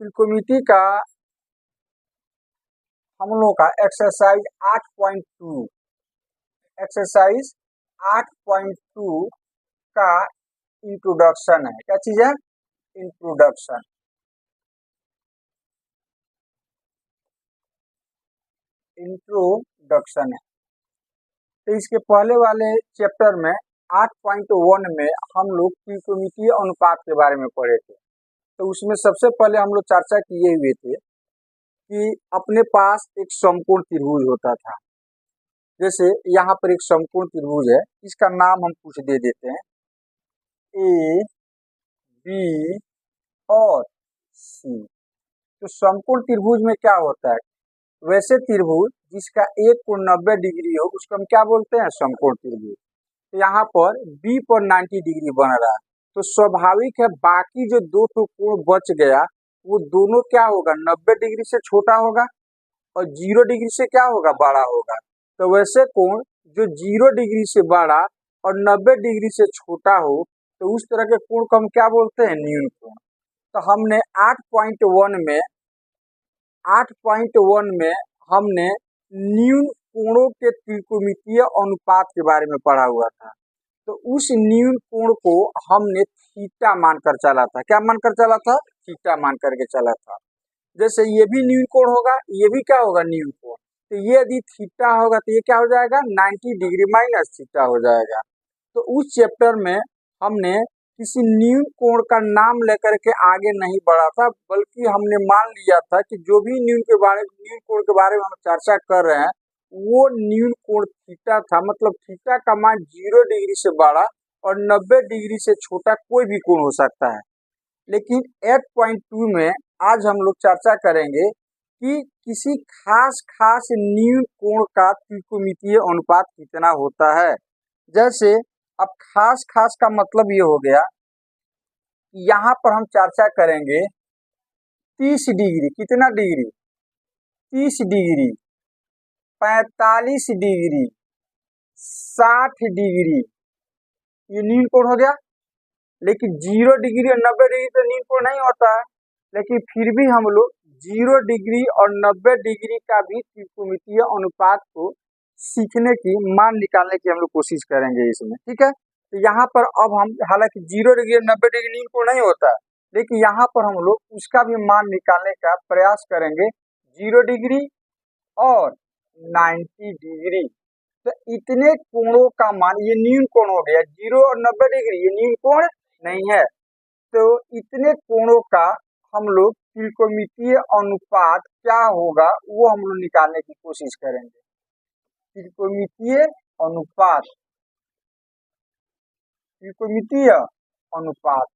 त्रिकोणमिति का हम लोग का एक्सरसाइज 8.2 एक्सरसाइज 8.2 का इंट्रोडक्शन है। क्या चीज है? इंट्रोडक्शन। इंट्रोडक्शन है। तो इसके पहले वाले चैप्टर में 8.1 में हम लोग त्रिकोणमितीय अनुपात के बारे में पढ़े थे। तो उसमें सबसे पहले हम लोग चर्चा किए हुए थे कि अपने पास एक समकोण त्रिभुज होता था। जैसे यहाँ पर एक समकोण त्रिभुज है, इसका नाम हम कुछ दे देते हैं ए, बी और सी। तो समकोण त्रिभुज में क्या होता है? वैसे त्रिभुज जिसका एक कोण 90 डिग्री हो उसको हम क्या बोलते हैं? समकोण त्रिभुज। तो यहाँ पर बी पर 90 डिग्री बन रहा है, तो स्वाभाविक है बाकी जो दो ठो कोण बच गया वो दोनों क्या होगा? 90 डिग्री से छोटा होगा और 0 डिग्री से क्या होगा? बड़ा होगा। तो वैसे कोण जो 0 डिग्री से बड़ा और 90 डिग्री से छोटा हो तो उस तरह के कोण को हम क्या बोलते हैं? न्यून कोण। तो हमने 8.1 में हमने न्यून कोणों के त्रिकोणमितीय अनुपात के बारे में पढ़ा हुआ था। तो उस न्यून कोण को हमने थीटा मानकर चला था। क्या मानकर चला था? थीटा मान करके चला था। जैसे ये भी न्यून कोण होगा, ये भी क्या होगा? न्यून कोण। तो ये यदि थीटा होगा तो ये क्या हो जाएगा? 90 डिग्री माइनस थीटा हो जाएगा। तो उस चैप्टर में हमने किसी न्यून कोण का नाम लेकर के आगे नहीं बढ़ा था, बल्कि हमने मान लिया था कि जो भी न्यून कोण के बारे में हम चर्चा कर रहे हैं वो न्यून कोण थीटा था। मतलब थीटा का मान 0 डिग्री से बड़ा और 90 डिग्री से छोटा कोई भी कोण हो सकता है। लेकिन 8.2 में आज हम लोग चर्चा करेंगे कि किसी खास न्यून कोण का त्रिकोणमितीय अनुपात कितना होता है। जैसे अब खास का मतलब ये हो गया कि यहाँ पर हम चर्चा करेंगे 30 डिग्री। कितना डिग्री? 30 डिग्री, 45 डिग्री, 60 डिग्री, ये न्यून कोण हो गया। लेकिन 0 डिग्री और 90 डिग्री तो न्यून कोण नहीं होता है, लेकिन फिर भी हम लोग 0 डिग्री और 90 डिग्री का भी त्रिकोणमितीय अनुपात को सीखने की, मान निकालने की हम लोग कोशिश करेंगे इसमें। ठीक है। तो यहाँ पर अब हम, हालांकि 0 डिग्री और 90 डिग्री न्यून कोण नहीं होता है, लेकिन यहाँ पर हम लोग उसका भी मान निकालने का प्रयास करेंगे। 0 डिग्री और 90 डिग्री, तो इतने कोणों का मान, ये न्यून कोण हो गया। 0 और 90 डिग्री ये न्यून कोण नहीं है। तो इतने कोणों का हम लोग त्रिकोणमितीय अनुपात क्या होगा वो हम लोग निकालने की कोशिश करेंगे। त्रिकोणमितीय अनुपात, त्रिकोणमितीय अनुपात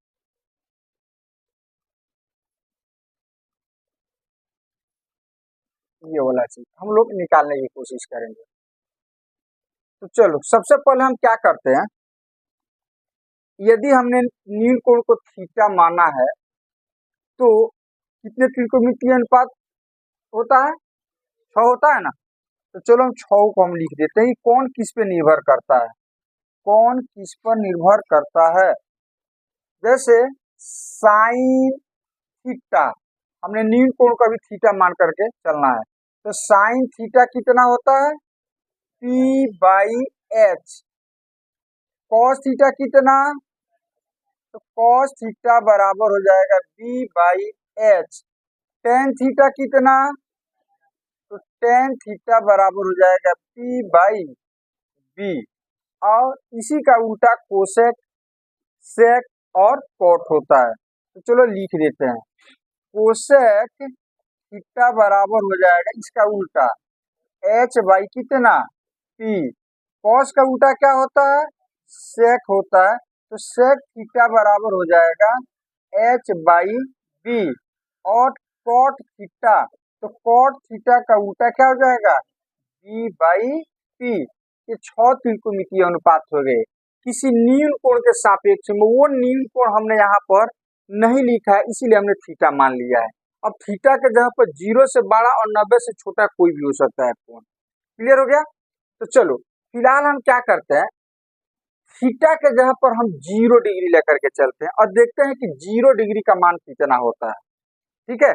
ये वाला चीज हम लोग निकालने की कोशिश करेंगे। तो चलो सबसे पहले हम क्या करते हैं, यदि हमने न्यून कोण को थीटा माना है तो कितने त्रिकोणमितीय अनुपात होता है? 6 होता है ना। तो चलो हम 6 को हम लिख देते हैं। कौन किस पे निर्भर करता है? कौन किस पर निर्भर करता है? जैसे साइन थीटा, हमने न्यून कोण का भी थीटा मान करके चलना है। तो साइन थीटा कितना होता है? P/H। कॉस थीटा कितना? तो कॉस थीटा बराबर हो जाएगा B/H। टेन थीटा कितना? तो टेन थीटा बराबर हो जाएगा P/B। और इसी का उल्टा कोसेक, सेक और कॉट होता है। तो चलो लिख देते हैं। कोसेक थीटा बराबर हो जाएगा इसका उल्टा H/ कितना? P। कॉस का उल्टा क्या होता है? सेक होता है। तो सेक थीटा बराबर हो जाएगा H/B। और कॉट थीटा, तो कॉट थीटा का उल्टा क्या हो जाएगा? B/P। ये 6 त्रिकोणमितीय अनुपात हो गए किसी न्यून कोण के सापेक्ष में। वो न्यून कोण हमने यहाँ पर नहीं लिखा है, इसीलिए हमने थीटा मान लिया है। अब थीटा के जगह पर 0 से बड़ा और 90 से छोटा कोई भी हो सकता है कोण। क्लियर हो गया? तो चलो फिलहाल हम क्या करते हैं, थीटा के जगह पर हम 0 डिग्री लेकर के चलते हैं और देखते हैं कि 0 डिग्री का मान कितना होता है। ठीक है।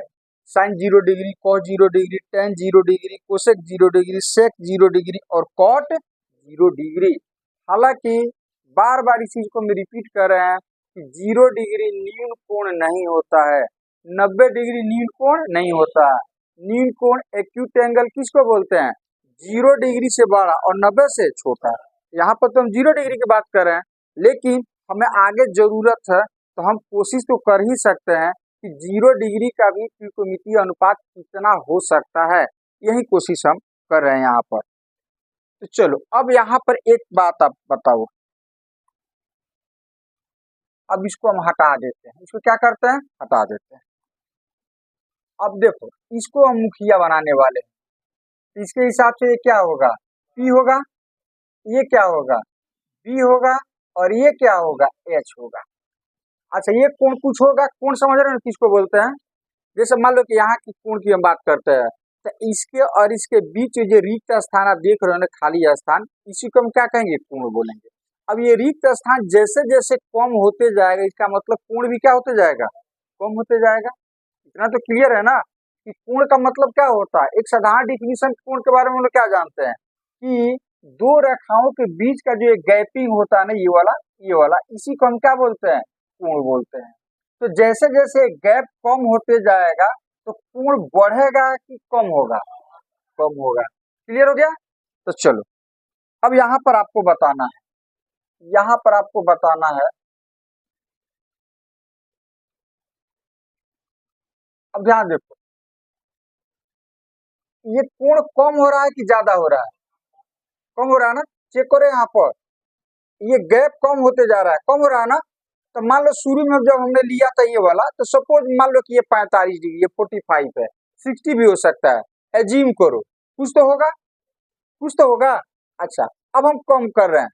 Sine 0 degree, cos 0 degree, tan 0 degree, cosec 0 degree, sec 0 degree और कॉट 0 डिग्री। हालांकि बार बार इस चीज को हम रिपीट कर रहे हैं कि 0 डिग्री न्यून कोण नहीं होता है, 90 डिग्री न्यून कोण नहीं होता है। न्यून कोण एक्यूट एंगल किसको बोलते हैं? 0 डिग्री से बड़ा और 90 से छोटा। यहाँ पर तो हम 0 डिग्री की बात कर रहे हैं, लेकिन हमें आगे जरूरत है तो हम कोशिश तो कर ही सकते हैं कि 0 डिग्री का भी त्रिकोणमितीय अनुपात कितना हो सकता है, यही कोशिश हम कर रहे हैं यहाँ पर। तो चलो अब यहाँ पर एक बात आप बताओ, अब इसको हम हटा देते हैं, इसको क्या करते हैं? हटा देते हैं। अब देखो इसको हम मुखिया बनाने वाले हैं, तो इसके हिसाब से ये क्या होगा? P होगा, ये क्या होगा? B होगा और ये क्या होगा? H होगा। अच्छा ये कोण कुछ होगा, कोण समझ रहे हो किसको बोलते हैं? जैसे मान लो कि यहाँ की कोण की हम बात करते हैं, तो इसके और इसके बीच जो रिक्त स्थान आप देख रहे हो ना, खाली स्थान, इसी को हम क्या कहेंगे? कोण बोलेंगे। अब ये रिक्त स्थान जैसे जैसे कम होते जाएगा, इसका मतलब कोण भी क्या होते जाएगा? कम होते जाएगा। इतना तो क्लियर है ना कि कोण का मतलब क्या होता है? एक साधारण डिफिनीशन कोण के बारे में हम लोग क्या जानते हैं कि दो रेखाओं के बीच का जो गैपिंग होता है ना, ये वाला, इसी को हम क्या बोलते हैं? कोण बोलते हैं। तो जैसे जैसे गैप कम होते जाएगा तो कोण बढ़ेगा कि कम होगा? कम होगा। क्लियर हो गया? तो चलो अब यहाँ पर आपको बताना है, यहाँ पर आपको बताना है, अब ध्यान देखो, ये कोण कम हो रहा है कि ज्यादा हो रहा है? कम हो रहा है ना। चेक करो यहाँ पर, ये गैप कम होते जा रहा है, कम हो रहा है ना। तो मान लो शुरू में जब हमने लिया था ये वाला, तो सपोज मान लो कि ये 45 डिग्री, ये 45 है, 60 भी हो सकता है, एज्यूम करो, कुछ तो होगा, कुछ तो होगा। अच्छा अब हम कम कर रहे हैं,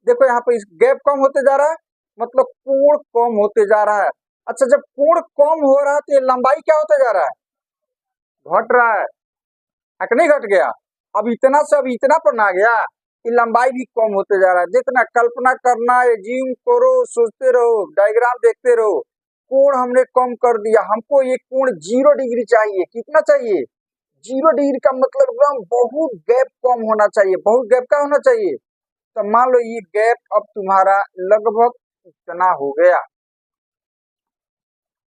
देखो यहाँ पर इस गैप कम होते जा रहा है, मतलब कोण कम होते जा रहा है। अच्छा जब कोण कम हो रहा है तो ये लंबाई क्या होते जा रहा है? घट रहा है नहीं घट गया? अब इतना से अब इतना पर ना गया कि लंबाई भी कम होते जा रहा है। देखना, कल्पना करना, जिम करो, सोचते रहो, डायग्राम देखते रहो। कोण हमने कम कर दिया, हमको ये कोण 0 डिग्री चाहिए। कितना चाहिए? 0 डिग्री का मतलब एकदम बहुत गैप कम होना चाहिए, बहुत गैप का होना चाहिए। तो मान लो ये गैप अब तुम्हारा लगभग इतना हो गया।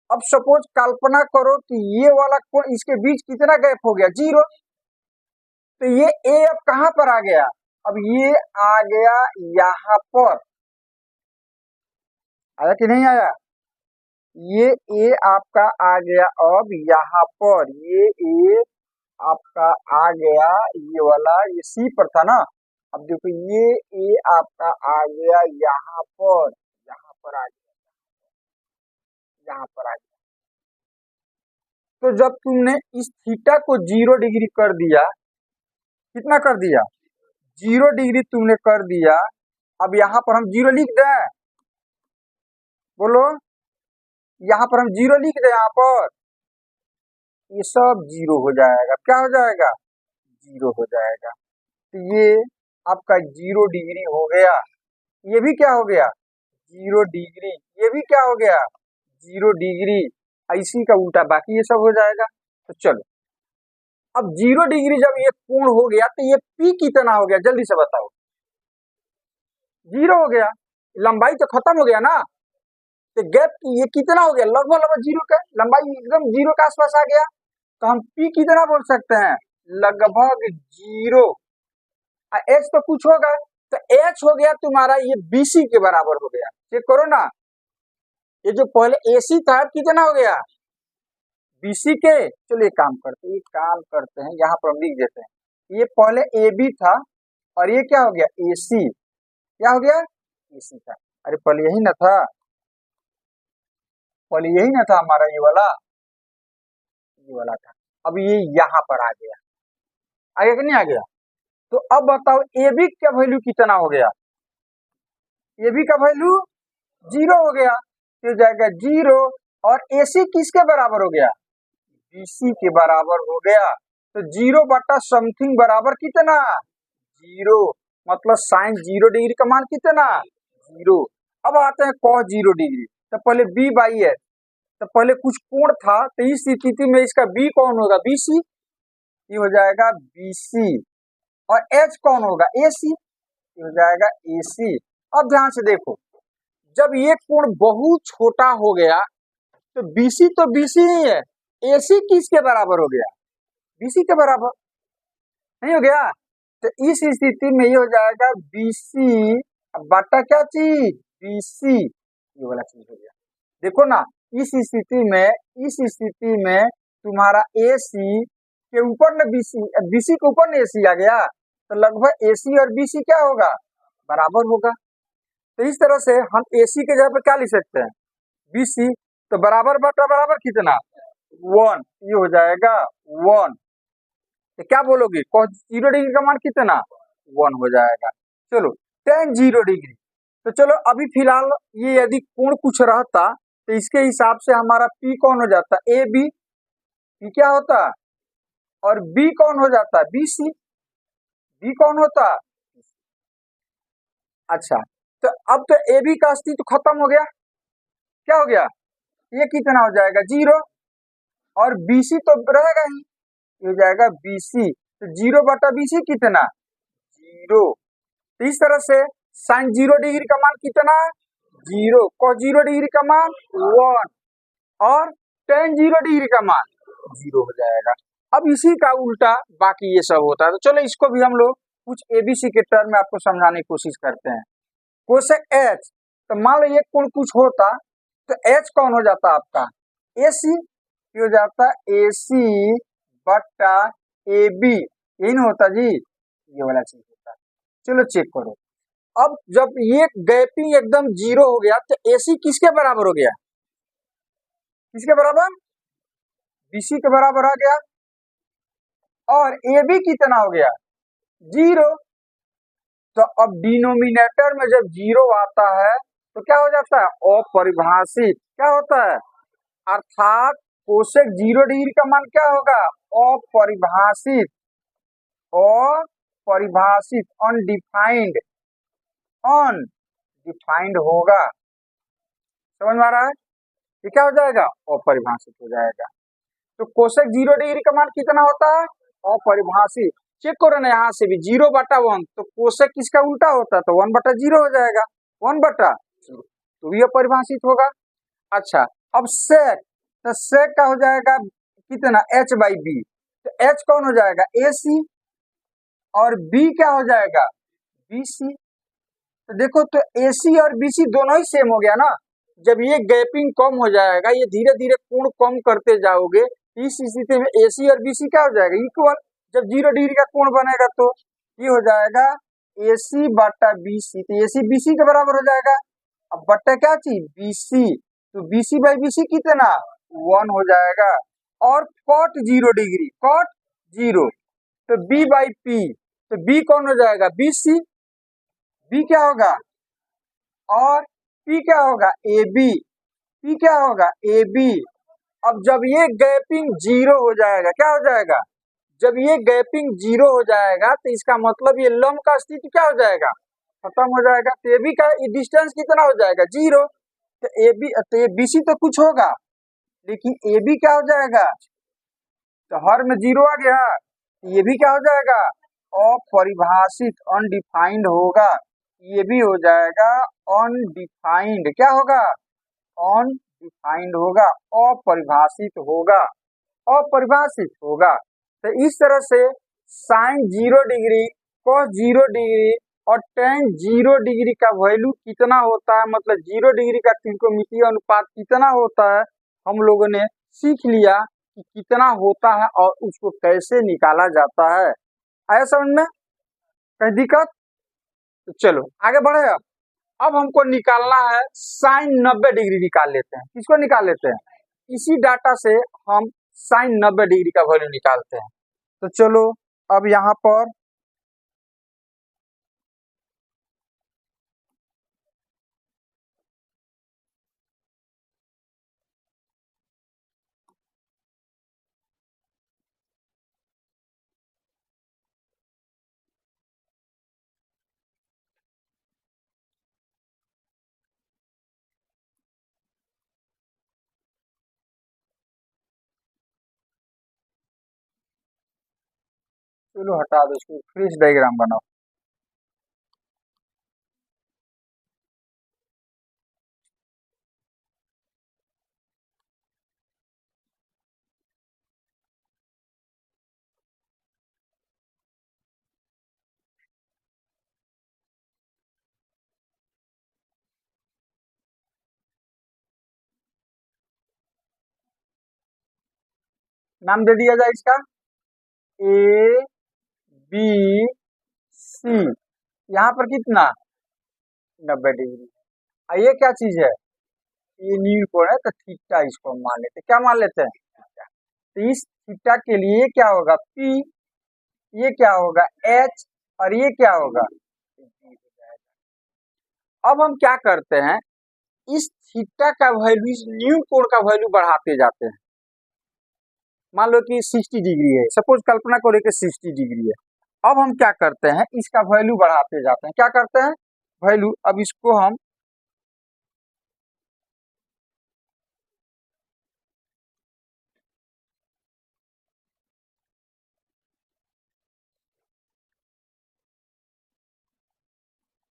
अब सपोज कल्पना करो कि ये वाला कोण, इसके बीच कितना गैप हो गया? 0। तो ये ए अब कहां पर आ गया? अब ये आ गया यहाँ पर, आया कि नहीं आया? ये ए आपका आ गया अब यहाँ पर, ये ए आपका आ गया, ये वाला ये सी पर था ना। अब देखो ये ए आपका आ गया यहाँ पर, यहाँ पर आ गया, यहाँ पर आ गया। तो जब तुमने इस थीटा को 0 डिग्री कर दिया, कितना कर दिया? 0 डिग्री तुमने कर दिया। अब यहाँ पर हम 0 लिख दें, बोलो, यहाँ पर हम 0 लिख दें, यहाँ पर ये सब 0 हो जाएगा। क्या हो जाएगा? 0 हो जाएगा। तो ये आपका 0 डिग्री हो गया, ये भी क्या हो गया? 0 डिग्री, ये भी क्या हो गया? 0 डिग्री। इसी का उल्टा बाकी ये सब हो जाएगा। तो चलो अब 0 डिग्री जब ये कोण हो गया तो ये P कितना हो गया? जल्दी से बताओ। 0 हो गया, लंबाई तो खत्म हो गया ना। तो गैप ये कितना हो गया? लगभग लगभग 0 का, लंबाई एकदम 0 के आसपास आ गया। तो हम P कितना बोल सकते हैं? लगभग 0। H तो कुछ होगा, तो H हो गया तुम्हारा ये BC के बराबर हो गया। चेक करो ना, ये जो पहले AC था कितना हो गया? BC के। चलिए काम करते हैं, यहाँ पर हम लिख देते हैं, ये पहले AB था और ये क्या हो गया? AC। क्या हो गया? AC था। अरे पहले यही ना था, पहले यही ना था हमारा, ये वाला था। अब ये यहाँ पर आ गया, आगे कि नहीं आ गया? तो अब बताओ AB का वैल्यू कितना हो गया? AB का वैल्यू 0 हो गया, तो जाएगा 0। और AC किसके बराबर हो गया? BC के बराबर हो गया। तो 0 बटा समथिंग बराबर कितना? 0। मतलब साइन 0 डिग्री का मान कितना? 0। अब आते हैं cos 0 डिग्री। तो पहले B बाई एच, तो पहले कुछ कोण था, तो इस स्थिति में इसका बी कौन होगा, बीसी, ये हो जाएगा बीसी। और एच कौन होगा, एसी, ये हो जाएगा एसी। अब ध्यान से देखो, जब ये कोण बहुत छोटा हो गया तो बीसी तो बीसी ही है, एसी किसके बराबर हो गया, बीसी के बराबर नहीं हो गया। तो इस स्थिति में ये हो जाएगा बीसी बटा क्या चीज, बीसी, ये वाला चीज हो गया। देखो ना, इस स्थिति में तुम्हारा एसी के ऊपर न बीसी, बीसी के ऊपर न एसी आ गया, तो लगभग एसी और बीसी क्या होगा, बराबर होगा। तो इस तरह से हम एसी के जगह पर क्या लिख सकते हैं, बीसी, तो बराबर बटा बराबर कितना, 1, ये हो जाएगा 1। तो क्या बोलोगे, cos 0 डिग्री का मान कितना, 1 हो जाएगा। चलो tan 0 डिग्री, तो चलो अभी फिलहाल ये यदि कोण कुछ रहता तो इसके हिसाब से हमारा P कौन हो जाता, ए बी, P क्या होता, और B कौन हो जाता, बी सी, B कौन होता। अच्छा, तो अब तो ए बी का अस्तित्व खत्म हो गया, क्या हो गया, ये कितना हो जाएगा 0, और BC तो रहेगा ही, ये हो जाएगा BC। तो 0 बटा BC कितना, 0। तो इस तरह से sin 0 डिग्री का मान कितना, 0, cos 0 डिग्री का मान 1, और tan 0 डिग्री का मान 0 हो जाएगा। अब इसी का उल्टा बाकी ये सब होता है। तो चलो इसको भी हम लोग कुछ एबीसी के टर्म में आपको समझाने की कोशिश करते हैं। कोसेक एच, तो मान लो ये कोण कुछ होता तो एच कौन हो जाता आपका, एसी, हो जाता एसी बटा ए बी, यही ना होता जी, ये वाला चीज होता है। चलो चेक करो, अब जब ये गैपिंग एकदम 0 हो गया तो एसी किसके बराबर हो गया, किसके बराबर, बीसी के बराबर आ गया, और ए बी कितना हो गया, 0। तो अब डिनोमिनेटर में जब 0 आता है तो क्या हो जाता है, अपरिभाषित, क्या होता है, अर्थात कोसेक 0 डिग्री का मान क्या होगा, अपरिभाषित, अपरिभाषित, अनडिफाइंड, अनडिफाइंड होगा। समझ में आ रहा है, ये क्या हो जाएगा, अपरिभाषित हो जाएगा। तो कोसेक 0 डिग्री का मान कितना होता है, अपरिभाषित। चेक करो ना, यहाँ से भी 0 बटा 1, तो कोसेक किसका उल्टा होता है, तो 1 बटा 0 हो जाएगा, 1 बटा 0, तो ये अपरिभाषित होगा। अच्छा, अब सेक, तो सेक का हो जाएगा कितना, h बाई बी, तो h कौन हो जाएगा, ए सी, और b क्या हो जाएगा, बी सी। तो देखो, तो ए सी और बी सी दोनों ही सेम हो गया ना। जब ये गैपिंग कम हो जाएगा, ये धीरे धीरे कोण कम करते जाओगे, इस स्थिति में ए सी और बी सी क्या हो जाएगा, इक्वल। जब 0 डिग्री का कोण बनेगा तो ये हो जाएगा ए सी बटा बी सी, तो ए सी बी सी के बराबर हो जाएगा। अब बट्टा क्या चीज, बी सी, तो B C by B C कितना, 1 हो जाएगा। और कॉट 0 डिग्री, कॉट 0, तो बी बाई पी, तो बी कौन हो जाएगा, बी सी, बी क्या होगा, और पी क्या होगा, ए बी, पी क्या होगा, ए बी। अब जब ये गैपिंग 0 हो जाएगा, क्या हो जाएगा, जब ये गैपिंग 0 हो जाएगा तो इसका मतलब ये लंब का अस्तित्व क्या हो जाएगा, खत्म हो जाएगा। तो ए बी का डिस्टेंस कितना हो जाएगा, 0। तो ए बी, तो ये बी सी तो कुछ होगा, लेकिन ए बी क्या हो जाएगा, तो हर में 0 आ गया, ये भी क्या हो जाएगा, अपरिभाषित, अनडिफाइंड होगा। ये भी हो जाएगा अनडिफाइंड, क्या होगा, अनडिफाइंड होगा, अपरिभाषित होगा, अपरिभाषित होगा। तो इस तरह से साइन 0 डिग्री, cos 0 डिग्री और tan 0 डिग्री का वैल्यू कितना होता है, मतलब 0 डिग्री का त्रिकोणमितीय अनुपात कितना होता है, हम लोगों ने सीख लिया कि कितना होता है और उसको कैसे निकाला जाता है। आया समझ में, कहीं दिक्कत, तो चलो आगे बढ़े। अब हमको निकालना है साइन 90 डिग्री, निकाल लेते हैं। किसको निकाल लेते हैं, इसी डाटा से हम साइन 90 डिग्री का वैल्यू निकालते हैं। तो चलो अब यहाँ पर चलो हटा दो इसको, फ्रेश डायग्राम बनाओ। नाम दे दिया जाए इसका ए बी सी। यहाँ पर कितना 90 डिग्री। ये क्या चीज है, ये न्यू कोण है, तो थीटा इसको हम मान लेते हैं। क्या मान लेते हैं, थीटा। तो इस थीटा के लिए ये क्या होगा पी, ये क्या होगा एच, और ये क्या होगा। अब हम क्या करते हैं, इस थीटा का वैल्यू, इस न्यू कोण का वैल्यू बढ़ाते जाते हैं। मान लो कि 60 डिग्री है, सपोज कल्पना करो कि 60 डिग्री है। अब हम क्या करते हैं, इसका वैल्यू बढ़ाते जाते हैं। क्या करते हैं, वैल्यू, अब इसको हम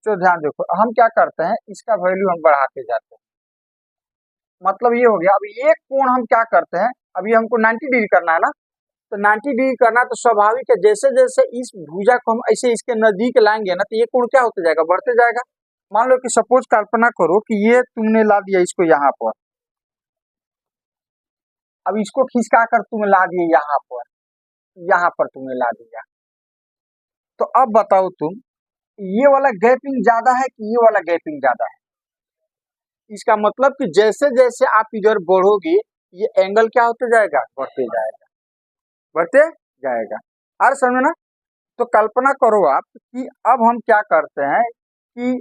तो ध्यान देखो, हम क्या करते हैं, इसका वैल्यू हम बढ़ाते जाते हैं। मतलब ये हो गया, अब एक कोण हम क्या करते हैं, अभी हमको 90 डिग्री करना है ना, तो 90 डिग्री करना है, तो स्वाभाविक है जैसे जैसे इस भुजा को हम ऐसे इसके नजदीक लाएंगे ना, तो ये कोण क्या होते जाएगा, बढ़ते जाएगा। मान लो कि सपोज कल्पना करो कि ये तुमने ला दिया इसको यहाँ पर, अब इसको खिसका कर तुमने ला दिया यहाँ पर तुमने ला दिया। तो अब बताओ तुम, ये वाला गैपिंग ज्यादा है कि ये वाला गैपिंग ज्यादा है। इसका मतलब कि जैसे जैसे आप इधर बढ़ोगे, ये एंगल क्या होते जाएगा, बढ़ते जाएगा, बढ़ते जाएगा। और समझ ना। तो कल्पना करो आप कि अब हम क्या करते हैं कि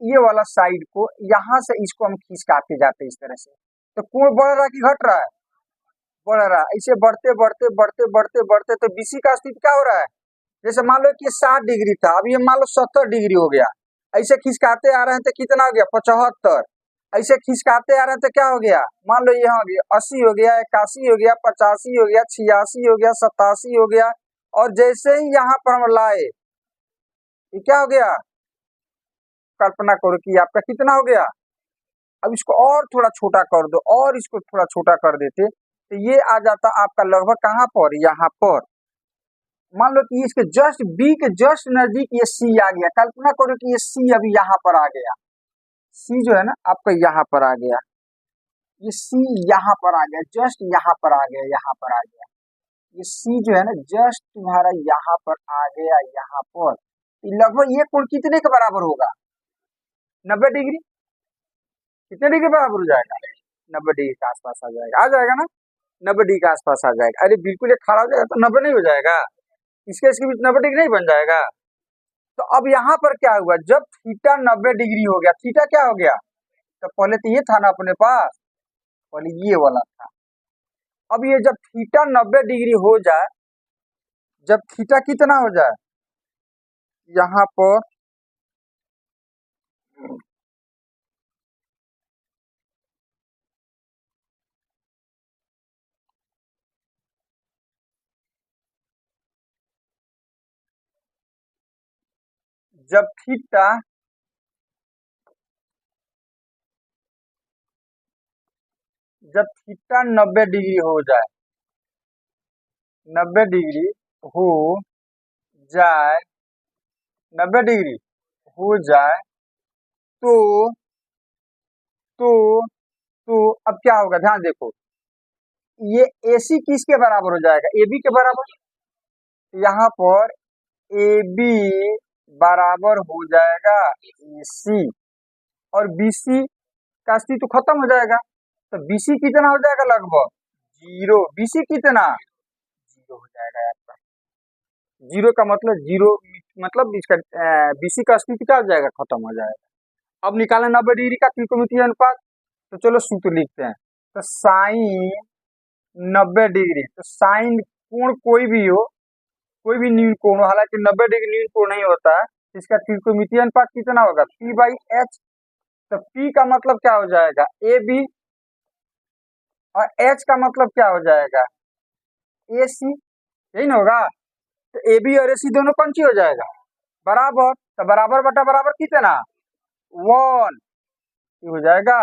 ये वाला साइड को यहाँ से इसको हम खिसकाते जाते हैं इस तरह से। तो कोण बढ़ रहा है कि घट रहा है, बढ़ रहा है। इसे बढ़ते बढ़ते बढ़ते बढ़ते बढ़ते तो बीसी का अस्तित्व क्या हो रहा है, जैसे मान लो कि 60 डिग्री था, अब ये मान लो 70 डिग्री हो गया। ऐसे खिसकाते आ रहे हैं तो कितना हो गया 75। ऐसे खिसकाते आ रहे हैं तो क्या हो गया, मान लो यहाँ हो गया 80 हो गया, 81 हो गया, 85 हो गया, 86 हो गया, 87 हो गया। और जैसे ही यहाँ पर हम लाए, ये क्या हो गया, कल्पना करो कि आपका कितना हो गया। अब इसको और थोड़ा छोटा कर दो, और इसको थोड़ा छोटा कर देते, तो ये आ जाता आपका लगभग कहाँ पर, यहाँ पर। मान लो कि इसके जस्ट बी के जस्ट नजदीक ये सी आ गया। कल्पना करो कि ये सी अभी यहाँ पर आ गया, सी जो है ना आपका यहाँ पर आ गया, ये सी यहाँ पर आ गया, जस्ट यहाँ पर आ गया, यहाँ पर आ गया। ये सी जो है ना जस्ट तुम्हारा यहाँ पर आ गया, यहाँ पर। लगभग ये कोण कितने के बराबर होगा, 90 डिग्री। कितने डिग्री बराबर हो जाएगा, 90 डिग्री के आसपास आ जाएगा, आ जाएगा ना, 90 डिग्री के आसपास आ जाएगा। अरे बिल्कुल ये खड़ा हो जाएगा तो 90 नहीं हो जाएगा, इसके बीच 90 डिग्री नहीं बन जाएगा। तो अब यहाँ पर क्या हुआ, जब थीटा 90 डिग्री हो गया, थीटा क्या हो गया, तो पहले तो ये था ना अपने पास, पहले ये वाला था। अब ये जब थीटा 90 डिग्री हो जाए, जब थीटा कितना हो जाए, यहाँ पर जब थीटा जब थीटा 90 डिग्री हो जाए, 90 डिग्री हो जाए, 90 डिग्री हो जाए, तो तो तो अब क्या होगा, ध्यान देखो, ये AC किसके बराबर हो जाएगा, AB के बराबर। यहाँ पर AB बराबर हो जाएगा AC, और BC का अस्तित्व खत्म हो जाएगा। तो BC कितना हो जाएगा, लगभग 0। BC कितना 0 हो जाएगा आपका। 0 का मतलब 0, मतलब इसका BC का अस्तित्व क्या हो जाएगा, खत्म हो जाएगा। अब निकालें 90 डिग्री का त्रिकोणमितीय अनुपात। तो चलो सूत्र लिखते हैं। तो साइन 90 डिग्री, तो साइन कोण कोई भी हो, कोई भी न्यून कोण हो, हालांकि 90 डिग्री न्यून कोण नहीं होता है, इसका त्रिकोणमितीय अनुपात कितना होगा, P/H। तो P का मतलब क्या हो जाएगा, AB, और H का मतलब क्या हो जाएगा, AC। यही ना होगा। तो ए बी और ए सी दोनों कौन सी हो जाएगा, बराबर। तो बराबर बटा बराबर कितना, 1 हो जाएगा,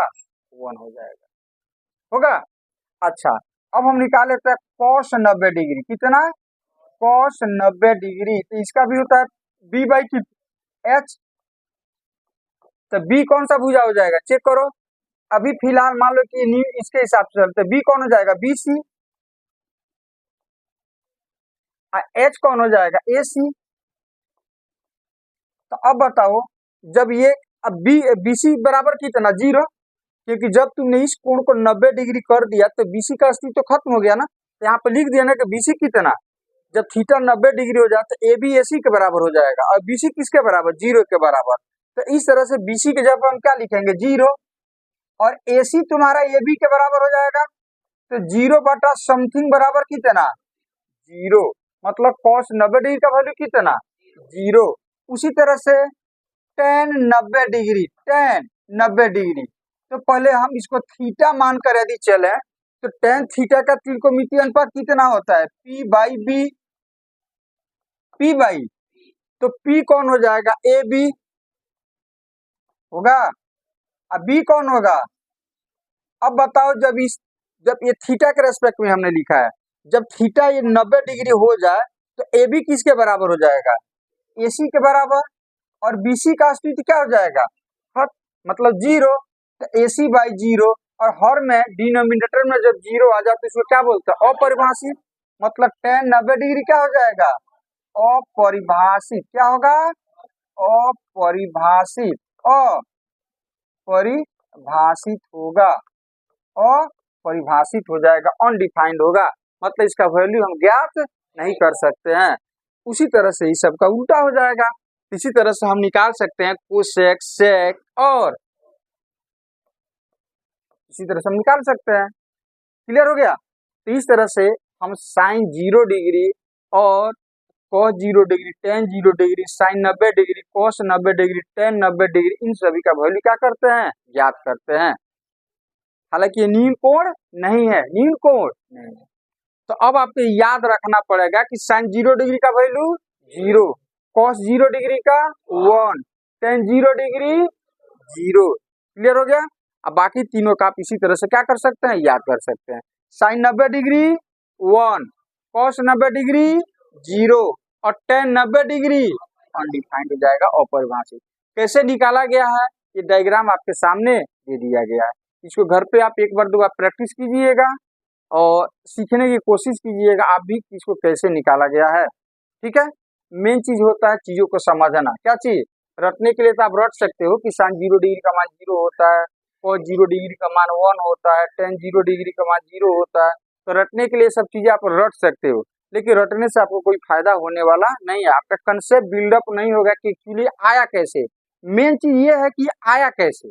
1 हो जाएगा, होगा। अच्छा, अब हम निकाल लेते हैं cos 90 डिग्री, कितना, cos 90 डिग्री। तो इसका भी होता है बी बाई की एच। तो बी कौन सा भुजा हो जाएगा, चेक करो। अभी फिलहाल मान लो कि इसके हिसाब से चलते, बी कौन हो जाएगा, बी सी, एच कौन हो जाएगा, ए सी। तो अब बताओ, जब ये अब बी बी सी बराबर कितना, 0, क्योंकि जब तुमने इस कोण को 90 डिग्री कर दिया तो बीसी का अस्तित्व तो खत्म हो गया ना। तो यहाँ पे लिख दिया ना कि बीसी कितना, जब थीटा 90 डिग्री हो जाए तो ए बी ए सी के बराबर हो जाएगा, और बीसी किसके बराबर, 0 के बराबर। तो इस तरह से बीसी के जब हम क्या लिखेंगे, 0, और ए सी तुम्हारा ए बी के बराबर हो जाएगा। तो 0 बटा समथिंग बराबर कितना, 0, मतलब cos 90 डिग्री का वैल्यू कितना, 0। उसी तरह से tan 90 डिग्री, tan 90 डिग्री, तो पहले हम इसको थीटा मानकर यदि चले तो tan थीटा का त्रिकोणमितीय अनुपात कितना होता है, P by B, P by, तो P कौन हो जाएगा, ए बी होगा, अब B कौन होगा। अब बताओ, जब ये थीटा के रेस्पेक्ट में हमने लिखा है, जब थीटा ये 90 डिग्री हो जाए तो ए बी किसके बराबर हो जाएगा, ए सी के बराबर, और बी सी का अस्तित्व क्या हो जाएगा, मतलब 0। तो ए सी बाई 0, और हर में डिनोमिनेटर में जब 0 आ जाए तो इसको क्या बोलते हैं, अपरिभाषित। मतलब tan 90 डिग्री क्या हो जाएगा, अपरिभाषित, क्या होगा, अपरिभाषित, अपरिभाषित होगा, अपरिभाषित हो जाएगा, अनडिफाइंड होगा, मतलब इसका वैल्यू हम ज्ञात नहीं कर सकते हैं। उसी तरह से इस सब का उल्टा हो जाएगा। इसी तरह से हम निकाल सकते हैं कोसेक, सेक, और इसी तरह से हम निकाल सकते हैं। क्लियर हो गया। तो इस तरह से हम साइन 0 डिग्री और cos 0 degree, tan 0 degree, sine 90 degree, cos 90 degree, tan 90 degree, इन सभी का वैल्यू क्या करते हैं, ज्ञात करते हैं। हालांकि ये नील कोण नहीं है, नील कोण नहीं है। तो अब आपको याद रखना पड़ेगा कि साइन 0 डिग्री का वैल्यू 0, cos 0 डिग्री का 1, tan 0 डिग्री 0। क्लियर हो गया। अब बाकी तीनों का आप इसी तरह से क्या कर सकते हैं, याद कर सकते हैं। साइन 90 डिग्री 1, cos 90 डिग्री 0, और tan 90 डिग्री अनडिफाइंड हो जाएगा, अपरिभाषित। कैसे निकाला गया है, ये डायग्राम आपके सामने दे दिया गया है। इसको घर पे आप एक बार दो बार प्रैक्टिस कीजिएगा और सीखने की कोशिश कीजिएगा आप भी, इसको कैसे निकाला गया है। ठीक है। मेन चीज होता है चीजों को समझना। क्या चीज, रटने के लिए तो आप रट सकते हो कि साइन 0 डिग्री का मान 0 होता है, cos 0 डिग्री का मान 1 होता है, tan 0 डिग्री का मान 0 होता है। तो रटने के लिए सब चीजें आप रट सकते हो, लेकिन रटने से आपको कोई फायदा होने वाला नहीं है। आपका कंसेप्ट बिल्डअप नहीं होगा कि एक्चुअली आया कैसे। मेन चीज ये है कि आया कैसे,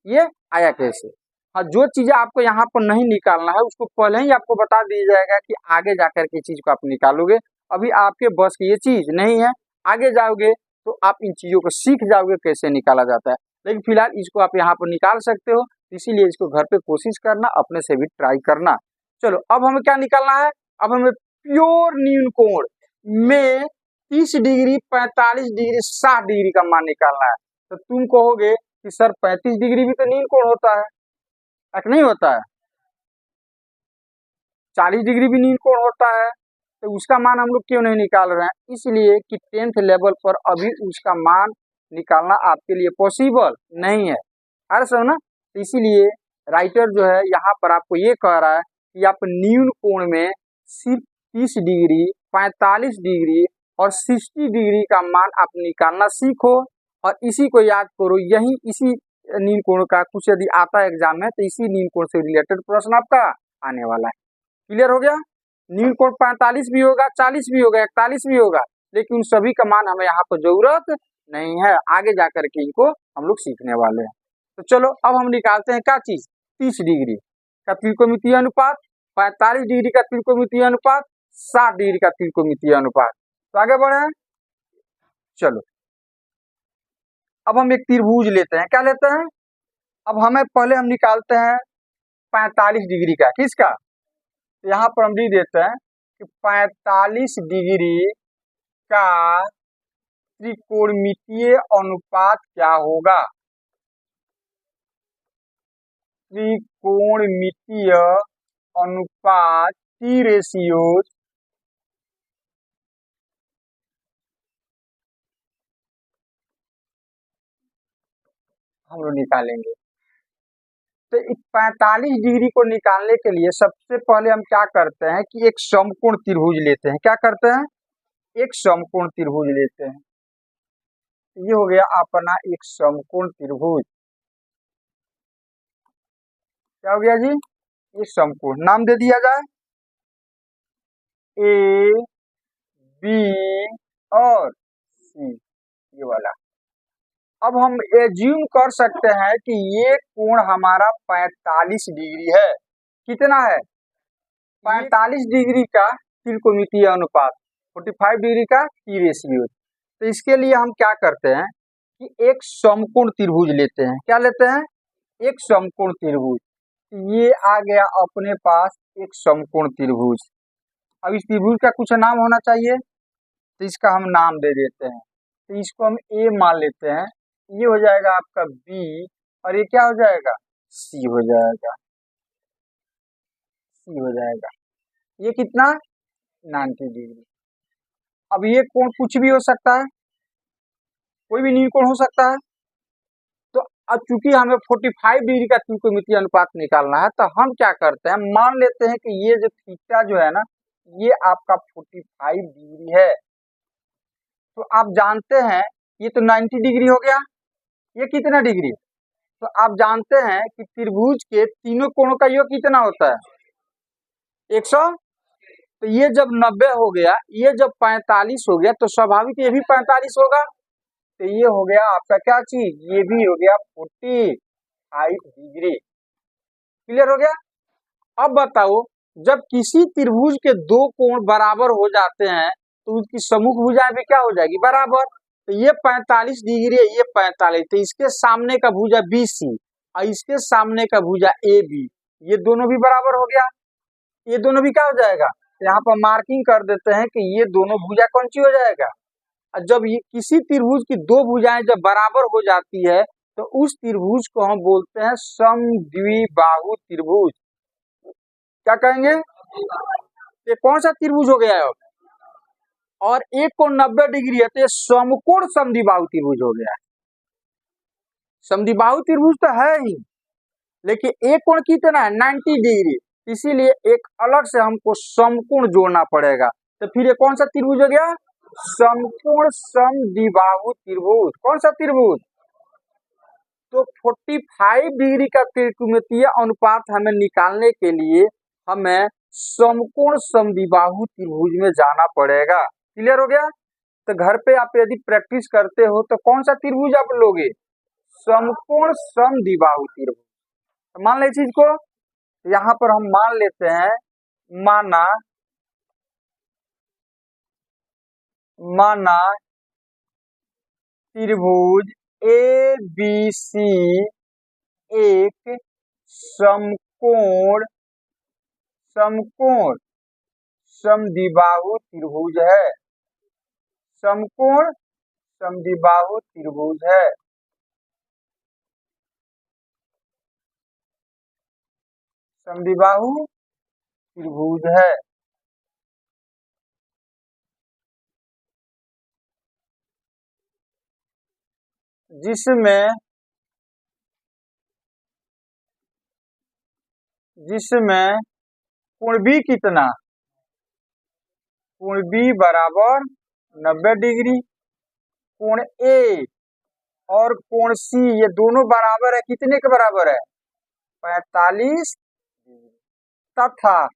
ये आया कैसे। हाँ, जो चीजें आपको यहाँ पर नहीं निकालना है उसको पहले ही आपको बता दिया जाएगा कि आगे जाकर के चीज को आप निकालोगे। अभी आपके बस की ये चीज नहीं है, आगे जाओगे तो आप इन चीजों को सीख जाओगे कैसे निकाला जाता है। लेकिन फिलहाल इसको आप यहाँ पर निकाल सकते हो, इसीलिए इसको घर पे कोशिश करना, अपने से भी ट्राई करना। चलो, अब हमें क्या निकालना है, अब हमें प्योर न्यून कोण में 30 डिग्री, 45 डिग्री, 60 डिग्री का मान निकालना है। तो तुम कहोगे कि सर 35 डिग्री भी तो नील कोण होता है, नहीं होता है, 40 डिग्री भी नील कोण होता है, तो उसका मान हम लोग क्यों नहीं निकाल रहे हैं, इसलिए कि 10th लेवल पर अभी उसका मान निकालना आपके लिए पॉसिबल नहीं है। अरे सर ना, तो इसीलिए राइटर जो है यहाँ पर आपको ये कह रहा है कि आप न्यून कोण में सिर्फ 30 डिग्री, 45 डिग्री और 60 डिग्री का मान आप निकालना सीखो, और इसी को याद करो। यही इसी नील कोण का कुछ यदि आता है एग्जाम में तो इसी नील कोण से रिलेटेड प्रश्न आपका आने वाला है। क्लियर हो गया। नील कोण 45 भी होगा, 40 भी होगा, 41 भी होगा, लेकिन उन सभी का मान हमें यहाँ पर जरूरत नहीं है, आगे जाकर के इनको हम लोग सीखने वाले हैं। तो चलो, अब हम निकालते हैं क्या चीज, 30 डिग्री का त्रिकोणमितीय अनुपात, 45 डिग्री का त्रिकोणमितीय अनुपात, 60 डिग्री का त्रिकोणमितीय अनुपात। तो आगे बढ़े। चलो, अब हम एक त्रिभुज लेते हैं। क्या लेते हैं, अब हमें पहले हम निकालते हैं 45 डिग्री का, किसका, यहाँ पर हम लिख देते हैं कि 45 डिग्री का त्रिकोणमितीय अनुपात क्या होगा। त्रिकोणमितीय अनुपात टी रेशियो हम लोग निकालेंगे। तो इस 45 डिग्री को निकालने के लिए सबसे पहले हम क्या करते हैं कि एक समकोण त्रिभुज लेते हैं। क्या करते हैं? एक समकोण त्रिभुज लेते हैं। ये हो गया अपना एक समकोण त्रिभुज। क्या हो गया जी? ये समकोण नाम दे दिया जाए ए बी और सी, ये वाला। अब हम एज्यूम कर सकते हैं कि ये कोण हमारा 45 डिग्री है। कितना है? 45 डिग्री का त्रिकोणमितीय अनुपात, 45 डिग्री का टी रेशियो। तो इसके लिए हम क्या करते हैं कि एक समकोण त्रिभुज लेते हैं। क्या लेते हैं? एक समकोण त्रिभुज। ये आ गया अपने पास एक समकोण त्रिभुज। अब इस त्रिभुज का कुछ नाम होना चाहिए, तो इसका हम नाम दे देते हैं। तो इसको हम ए मान लेते हैं। ये हो जाएगा आपका बी और ये क्या हो जाएगा? सी हो जाएगा। सी हो जाएगा। ये कितना? 90 डिग्री। अब ये कोण कुछ भी हो सकता है, कोई भी न्यू कोण हो सकता है। तो अब चूंकि हमें 45 डिग्री का त्रिकोणमितीय अनुपात निकालना है, तो हम क्या करते हैं, मान लेते हैं कि ये जो थीटा जो है ना, ये आपका 45 डिग्री है। तो आप जानते हैं ये तो 90 डिग्री हो गया। ये कितना डिग्री? तो आप जानते हैं कि त्रिभुज के तीनों कोणों का योग कितना होता है? 100। तो ये जब 90 हो गया, ये जब 45 हो गया, तो स्वाभाविक ये भी 45 होगा। तो ये हो गया आपका क्या चीज? ये भी हो गया 45 डिग्री। क्लियर हो गया? अब बताओ, जब किसी त्रिभुज के दो कोण बराबर हो जाते हैं तो उसकी सम्मुख भुजाएं भी क्या हो जाएगी? बराबर। तो ये 45 डिग्री है, ये 45, तो इसके सामने का भुजा BC और इसके सामने का भुजा AB, ये दोनों भी बराबर हो गया। ये दोनों भी क्या हो जाएगा? यहाँ पर मार्किंग कर देते हैं कि ये दोनों भुजा कौन सी हो जाएगा। और जब ये किसी त्रिभुज की दो भुजाएं जब बराबर हो जाती है तो उस त्रिभुज को हम बोलते हैं समद्विबाहु त्रिभुज। क्या कहेंगे? ये कौन सा त्रिभुज हो गया है? और एक कोण 90 डिग्री है, तो ये समकोण समद्विबाहु त्रिभुज हो गया है। समद्विबाहु त्रिभुज तो है ही, लेकिन एक कोण कितना है? 90 डिग्री। इसीलिए एक अलग से हमको समकोण जोड़ना पड़ेगा। तो फिर ये कौन सा त्रिभुज हो गया? समकोण समद्विबाहु त्रिभुज। कौन सा त्रिभुज? तो 45 डिग्री का त्रिकोणमितीय अनुपात हमें निकालने के लिए हमें समकोण समद्विबाहु त्रिभुज में जाना पड़ेगा। क्लियर हो गया? तो घर पे आप यदि प्रैक्टिस करते हो तो कौन सा त्रिभुज आप लोगे? समकोण समद्विबाहु त्रिभुज। तो मान ले चीज को, यहाँ पर हम मान लेते हैं, माना त्रिभुज ABC एक समकोण समद्विबाहु त्रिभुज है। समकोण समद्विबाहु त्रिभुज है। समद्विबाहु त्रिभुज है। जिसमें कोण B कितना? कोण B बराबर 90 डिग्री। कोण A और कोण C ये दोनों बराबर है। कितने के बराबर है? 45 तथा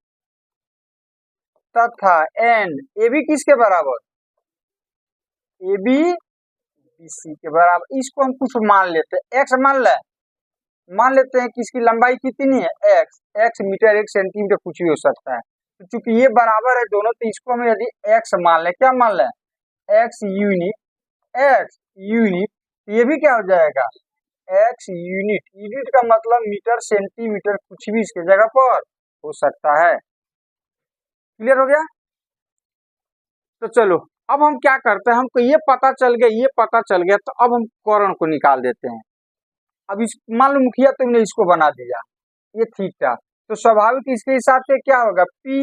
एंड AB किसके बराबर? AB BC के बराबर। इसको हम कुछ मान लेते हैं, x मान लेते हैं कि इसकी लंबाई कितनी है? x मीटर 1 सेंटीमीटर कुछ भी हो सकता है। तो चूंकि ये बराबर है दोनों, तो इसको हम यदि x मान लें, क्या मान लें? x यूनिट, ये भी क्या हो जाएगा? x यूनिट का मतलब मीटर सेंटीमीटर कुछ भी इसके जगह पर हो सकता है। क्लियर हो गया? तो चलो अब हम क्या करते हैं, हमको ये पता चल गया, ये पता चल गया, तो अब हम कोण को निकाल देते हैं। अब इस मान लो मुखिया तुमने इसको बना दिया, ये थीटा, तो स्वाभाविक इसके हिसाब से क्या होगा, पी,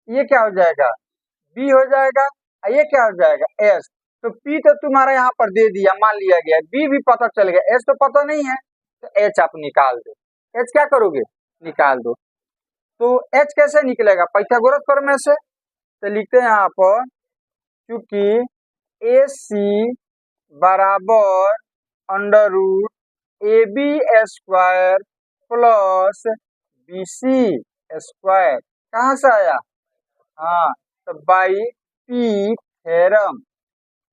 ये क्या हो जाएगा, बी हो जाएगा, और ये क्या हो जाएगा, एस। तो पी तो तुम्हारा यहाँ पर दे दिया, मान लिया गया, बी भी पता चल गया, एस तो पता नहीं है, तो एच आप निकाल दो। एच क्या करोगे, निकाल दो। तो एच कैसे निकलेगा, पाइथागोरस प्रमेय से। तो लिखते हैं यहाँ पर, क्योंकि ए सी बराबर under root A B square plus B C square, कहाँ से आया, हाँ, तो by P theorem,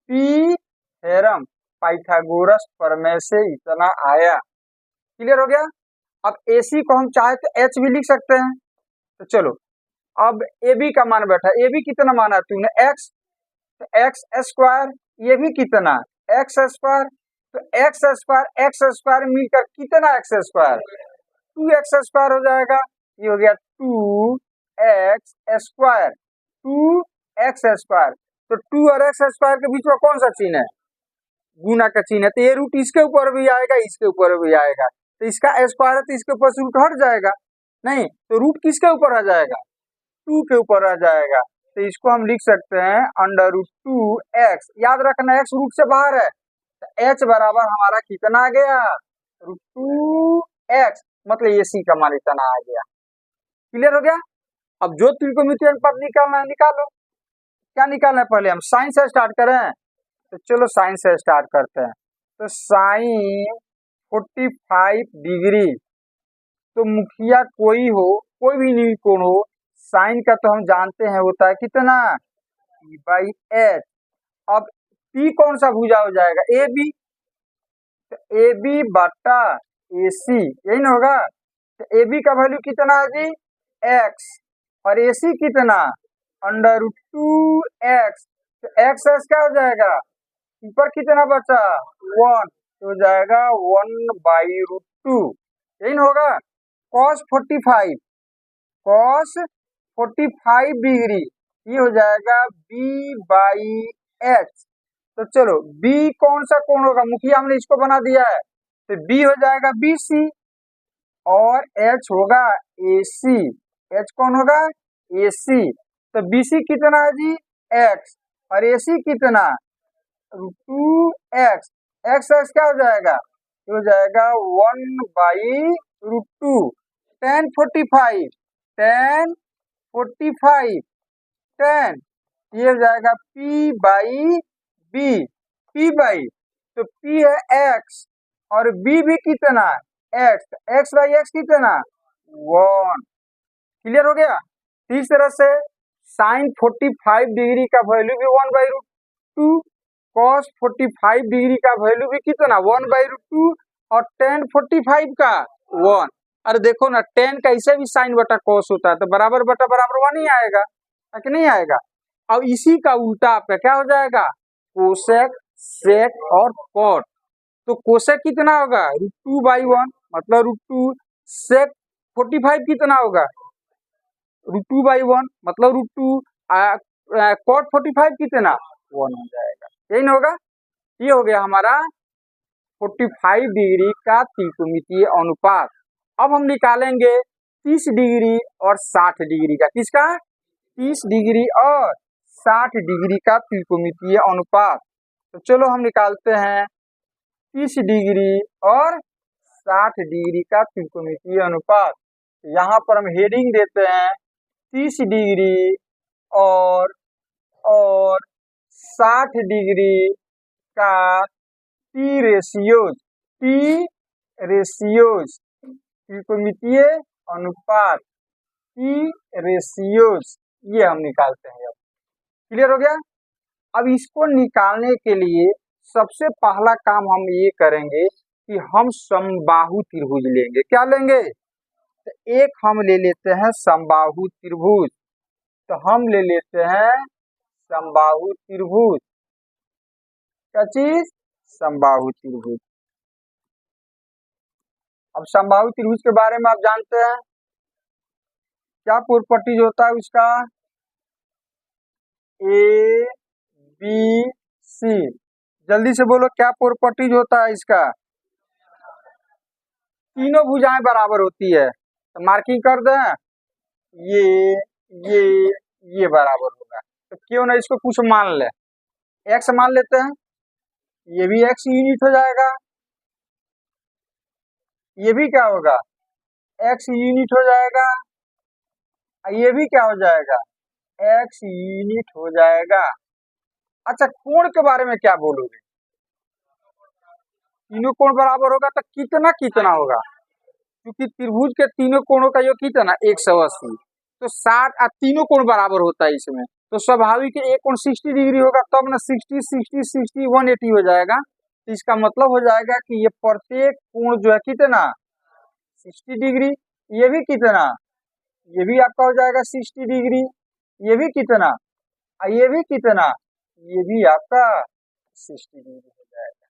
P theorem Pythagoras प्रमेय से इतना आया। क्लियर हो गया। अब AC को हम चाहे तो H भी लिख सकते हैं। तो चलो अब AB का मान बैठा, AB कितना माना तूने, X, तो एक्स स्क्वायर, ये भी कितना, एक्स स्क्वायर, तो एक्स स्क्वायर मिलकर कितना एक्स स्क्वायर, 2x स्क्वायर हो जाएगा। ये हो गया 2x स्क्वायर, 2x स्क्वायर। तो 2 और x स्क्वायर के बीच में कौन सा चिन्ह है, गुना का चिन्ह है, तो ये रूट इसके ऊपर भी आएगा, इसके ऊपर भी आएगा, तो इसका स्क्वायर है तो इसके ऊपर से रूट हट जाएगा, नहीं तो रूट किसके ऊपर आ जाएगा, 2 के ऊपर आ जाएगा। तो इसको हम लिख सकते हैं अंडर रूट 2x, याद रखना x रूट से बाहर है, तो h बराबर हमारा कितना आ गया, रूट 2x, मतलब ये सी का मान इतना आ गया। क्लियर हो गया। अब जो त्रिकोणमितीय अनुपात निकालना है निकालो। क्या निकालना है, पहले हम साइन से स्टार्ट करें, तो चलो साइन से स्टार्ट करते हैं। तो साइन 45 डिग्री, तो मुखिया कोई हो, कोई भी नहीं कोण हो, साइन का तो हम जानते हैं होता है कितना, P/H। अब P कौन सा भुजा हो जाएगा, AB, तो AB बटा AC, यही ना होगा। तो AB का वैल्यू कितना है जी, X, और AC कितना, अंडर रूट 2x, तो x क्या हो जाएगा, ऊपर कितना बचा, 1, तो हो जाएगा 1/√2, यही ना होगा। cos 45, cos 45 डिग्री, ये हो जाएगा B/H। तो चलो B कौन सा कोण होगा, मुखिया हमने इसको बना दिया है, तो B हो जाएगा BC, और H होगा AC, H कौन होगा, AC। तो BC कितना है जी, X, और AC कितना, 2x, x क्या हो जाएगा, ये हो जाएगा 1/√2, tan 45, tan 45, tan, ये हो जाएगा P/B, P/, तो P है x, और B भी कितना, x, x/x कितना, 1। क्लियर हो गया। इस तरह से साइन 45 डिग्री का वैल्यू भी 1/√2, cos 45 डिग्री का वैल्यू भी कितना, 1/√2, और tan 45 का 1। अरे देखो ना, tan कैसे भी साइन बटा cos होता है, तो बराबर बटा बराबर 1 ही आएगा, कि नहीं आएगा। अब इसी का उल्टा आपका क्या हो जाएगा, कोसेक, सेक और कॉट। तो कोसेक कितना होगा, √2/1, मतलब √2, सेक 45 कितना होगा, √2/1, मतलब √2, कॉट 45 कितना, 1 हो जाएगा, यही ना होगा। ये हो गया हमारा 45 डिग्री का त्रिकोणमितीय अनुपात। अब हम निकालेंगे 30 डिग्री और 60 डिग्री का, किसका, 30 डिग्री और 60 डिग्री का त्रिकोणमितीय अनुपात। तो चलो हम निकालते हैं 30 डिग्री और 60 डिग्री का त्रिकोणमितीय अनुपात। यहाँ पर हम हेडिंग देते हैं 30 डिग्री और 60 डिग्री का टी रेशियोज त्रिकोणमितीय अनुपात, टी रेशियोज, ये हम निकालते हैं। अब क्लियर हो गया। अब इसको निकालने के लिए सबसे पहला काम हम ये करेंगे कि हम समबाहु त्रिभुज लेंगे। क्या लेंगे, तो एक हम ले लेते हैं समबाहु त्रिभुज, तो हम ले लेते हैं समबाहु त्रिभुज, क्या चीज, समबाहु त्रिभुज। अब समबाहु त्रिभुज के बारे में आप जानते हैं, क्या प्रॉपर्टीज होता है उसका, ए बी सी, जल्दी से बोलो क्या प्रॉपर्टीज होता है इसका। तीनों भुजाएं बराबर होती है, तो मार्किंग कर दें, ये ये ये बराबर होगा, तो क्यों ना इसको कुछ मान ले, एक्स मान लेते हैं, ये भी एक्स यूनिट हो जाएगा, ये भी क्या होगा, एक्स यूनिट हो जाएगा, ये भी क्या हो जाएगा, एक्स यूनिट हो जाएगा। अच्छा, कोण के बारे में क्या बोलोगे, तीनों कोण बराबर होगा तो कितना कितना होगा, क्योंकि त्रिभुज के तीनों कोणों का योग कितना 180, तो 60 तीनों कोण बराबर होता है इसमें, तो स्वाभाविक है एक कोण 60 डिग्री होगा, तब ना 60 60 60 180 हो जाएगा, तो इसका मतलब हो जाएगा कि ये प्रत्येक कोण जो है कितना 60 डिग्री, ये भी कितना, ये भी आपका हो जाएगा 60 डिग्री, ये भी कितना, ये भी कितना, ये भी आपका 60 डिग्री हो जाएगा।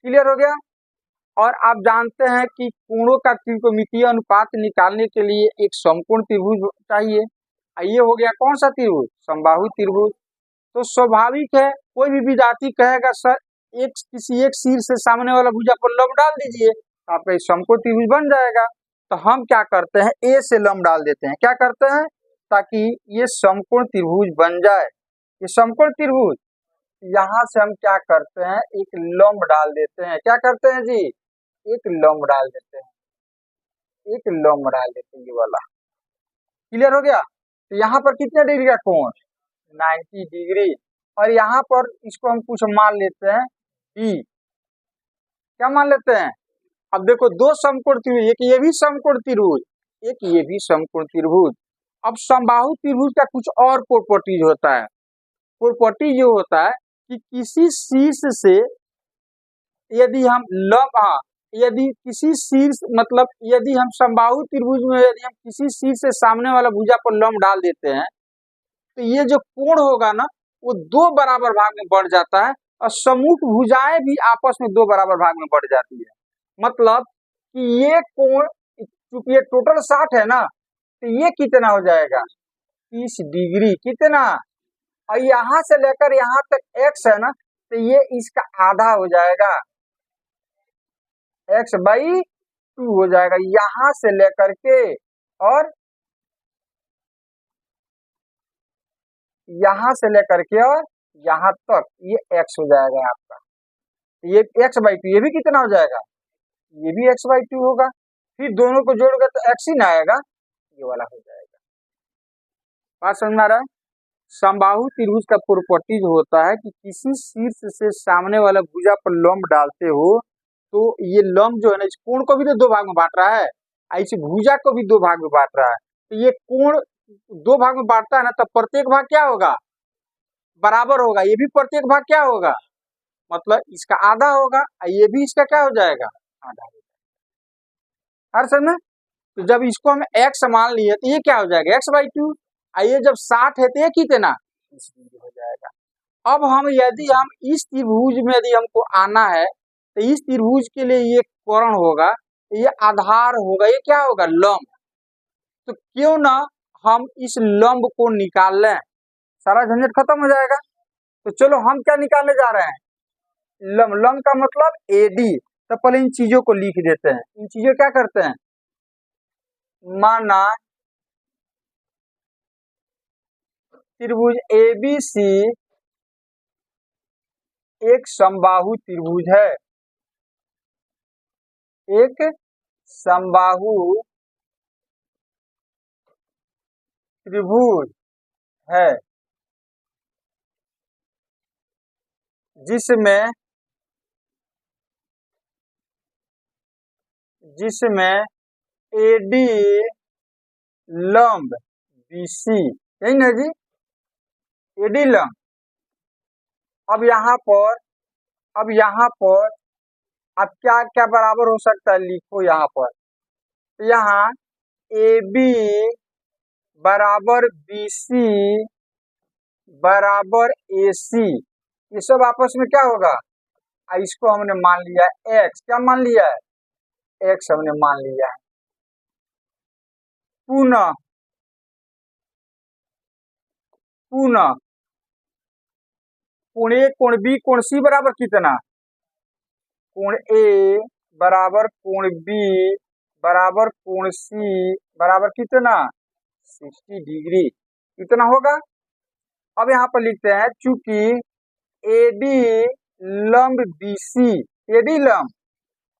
क्लियर हो गया। और आप जानते हैं कि कोणों का त्रिकोणमितीय अनुपात निकालने के लिए एक समकोण त्रिभुज चाहिए, ये हो गया कौन सा त्रिभुज, समबाहु त्रिभुज। तो स्वाभाविक है कोई भी विद्यार्थी कहेगा सर एक किसी एक सिर से सामने वाला भुजा पर लंब डाल दीजिए, तो आपका समकोण त्रिभुज बन जाएगा। तो हम क्या करते हैं, ए से लंब डाल देते हैं, क्या करते हैं, ताकि ये समकोण त्रिभुज बन जाए, ये समकोण त्रिभुज, यहाँ से हम क्या करते हैं, एक लंब डाल देते हैं, क्या करते हैं जी, एक लंब डाल देते हैं, एक लंब डाल देते हैं, ये वाला। क्लियर हो गया। तो यहाँ पर कितने डिग्री का कोण, 90 डिग्री, और यहाँ पर इसको हम कुछ मान लेते हैं बी, क्या मान लेते हैं, अब देखो दो समकोण त्रिभुज, एक ये भी समकोण त्रिभुज, एक ये भी समकोण त्रिभुज। अब समबाहु त्रिभुज का कुछ और प्रॉपर्टीज होता है, प्रॉपर्टी ये होता है कि किसी शीर्ष से यदि हम लंब, यदि किसी शीर्ष मतलब यदि हम समबाहु त्रिभुज में यदि हम किसी शीर्ष से सामने वाला भुजा पर लंब डाल देते हैं, तो ये जो कोण होगा ना वो दो बराबर भाग में बढ़ जाता है, और सम्मुख भुजाएं भी आपस में दो बराबर भाग में बढ़ जाती है। मतलब कि ये कोण, चूंकि ये टोटल 60 है ना, तो ये कितना हो जाएगा 30 डिग्री, कितना, और यहाँ से लेकर यहाँ तक एक्स है ना, तो ये इसका आधा हो जाएगा, x/2 हो जाएगा, यहां से लेकर के और यहां से लेकर के और यहां तक ये x हो जाएगा आपका, ये x/2, ये भी कितना हो जाएगा, ये भी x/2 होगा, फिर दोनों को जोड़ोगे तो x ही ना आएगा, ये वाला हो जाएगा। बात समझ में आ रहा है। समबाहु त्रिभुज का प्रॉपर्टी जो होता है कि किसी शीर्ष से सामने वाला भुजा पर लंब डालते हो, तो ये लंब जो है ना इस कोण को भी तो दो भाग में बांट रहा है, इस भुजा को भी दो भाग में बांट रहा है, तो ये कोण दो भाग में बांटता है ना, तब प्रत्येक भाग क्या होगा, बराबर होगा, ये भी प्रत्येक भाग क्या होगा, मतलब इसका आधा होगा, ये भी इसका क्या हो जाएगा, आधा हो जाएगा। हर समय तो जब इसको हम x मान लिए तो ये क्या हो जाएगा x/2, आइए जब 60 है तो ये कितना 30 डिग्री हो जाएगा। अब हम यदि हम इस त्रिभुज में यदि हमको आना है, तो इस त्रिभुज के लिए ये कोण होगा, ये आधार होगा, ये क्या होगा लंब, तो क्यों ना हम इस लंब को निकाल लें, सारा झंझट खत्म हो जाएगा। तो चलो हम क्या निकालने जा रहे हैं, लंब, लंब का मतलब एडी। तो पहले इन चीजों को लिख देते हैं, इन चीजों क्या करते हैं, माना त्रिभुज ABC एक समबाहु त्रिभुज है, एक समबाहु त्रिभुज है, जिसमें AD लंब BC, यही ना जी, AD लंब। अब यहाँ पर अब क्या क्या बराबर हो सकता है, लिखो यहाँ पर, तो यहाँ AB बराबर BC बराबर AC, ये सब आपस में क्या होगा, इसको हमने मान लिया x, क्या मान लिया है, x हमने मान लिया है। पुनः कोण ए कोण बी कोण सी बराबर कितना, कोण ए बराबर कोण बी बराबर कोण सी बराबर कितना 60 डिग्री, कितना होगा। अब यहाँ पर लिखते हैं चूंकि एडी लंब बीसी, एडी लंब,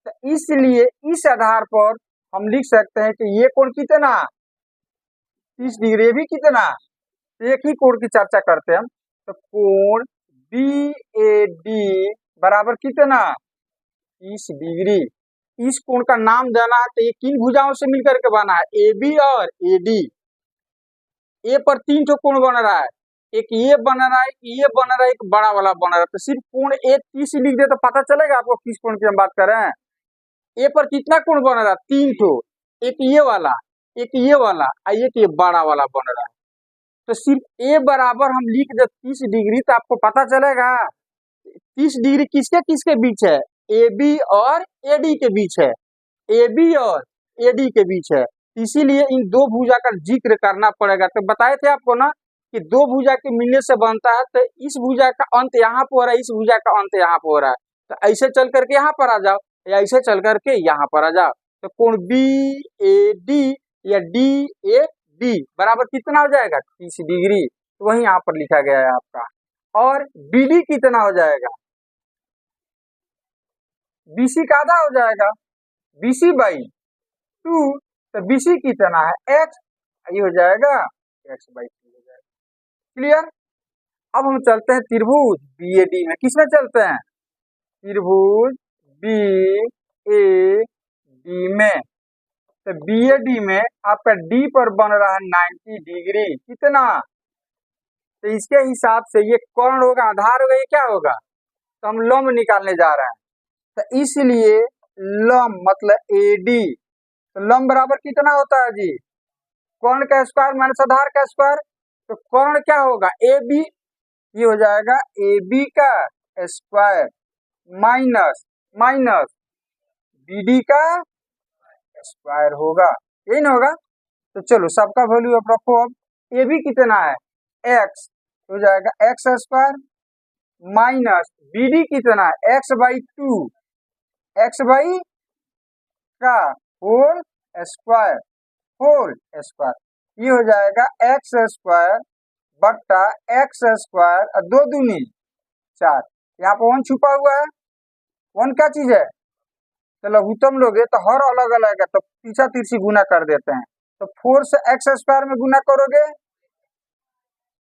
तो इसलिए इस आधार पर हम लिख सकते हैं कि ये कोण कितना 30 डिग्री, भी कितना, एक ही कोण की चर्चा करते हैं हम, तो कोण बी ए डी बराबर कितना 30 डिग्री। इस कोण का नाम देना है, तो ये किन भुजाओं से मिलकर के बना है, ए बी और ए डी। ए पर 3 ठो कोण बन रहा है, एक ये बन रहा है, ये बन रहा है, एक बड़ा वाला बन रहा है, तो सिर्फ कोण ए 30 लिख दे तो पता चलेगा आपको किस कोण की हम बात कर रहे हैं। ए पर कितना कोण बन रहा है, 3 ठो, एक ये वाला, एक ये वाला, एक ये बड़ा वाला बन रहा है, तो सिर्फ ए बराबर हम लिख दे 30 डिग्री, तो आपको पता चलेगा 30 डिग्री किसके किसके बीच है, ए बी और ए डी के बीच है, ए बी और ए डी के बीच है, इसीलिए इन दो भुजा का जिक्र करना पड़ेगा। तो बताए थे आपको ना कि दो भुजा के मिलने से बनता है, तो इस भुजा का अंत यहाँ पर हो रहा है, इस भुजा का अंत यहाँ पर हो रहा है, तो ऐसे चल करके यहाँ पर आ जाओ या ऐसे चल करके यहाँ पर आ जाओ, तो कोण बी ए डी या डी ए डी बराबर कितना हो जाएगा 30 डिग्री, तो वही यहाँ पर लिखा गया है आपका। और बी डी कितना हो जाएगा, बीसी का आधा हो जाएगा, बीसी बाई 2, तो बीसी कितना है एक्स, ये हो जाएगा एक्स बाई 2 हो जाएगा। क्लियर। अब हम चलते हैं त्रिभुज बी ए डी में, किसमें चलते हैं, त्रिभुज बी ए डी में, तो बी ए डी में आपका डी पर बन रहा है 90 डिग्री, कितना, तो इसके हिसाब से ये कर्ण होगा, आधार होगा, ये क्या होगा, तो हम लंब निकालने जा रहे हैं, तो इसलिए लंब मतलब एडी, तो लंब बराबर कितना होता है जी, कर्ण का स्क्वायर माइनस आधार का स्क्वायर, तो कर्ण क्या होगा ए बी, ये हो जाएगा ए बी का square minus minus B D का स्क्वायर होगा, यही ना होगा। तो चलो सबका वैल्यू अब रखो, अब ए बी कितना है एक्स, हो जाएगा x square minus B D कितना है एक्स बाई 2, एक्स बाई का होल स्क्वायर, होल स्क्वायर, ये हो जाएगा एक्स स्क्वायर बट्टा एक्स स्क्वायर, 2 दूनी 4, यहाँ पर 1 छुपा हुआ है, 1 क्या चीज है, तो लघुत्तम लोगे तो हर अलग अलग है, तो पीछा तिरछी गुना कर देते हैं, तो 4 से एक्स स्क्वायर में गुना करोगे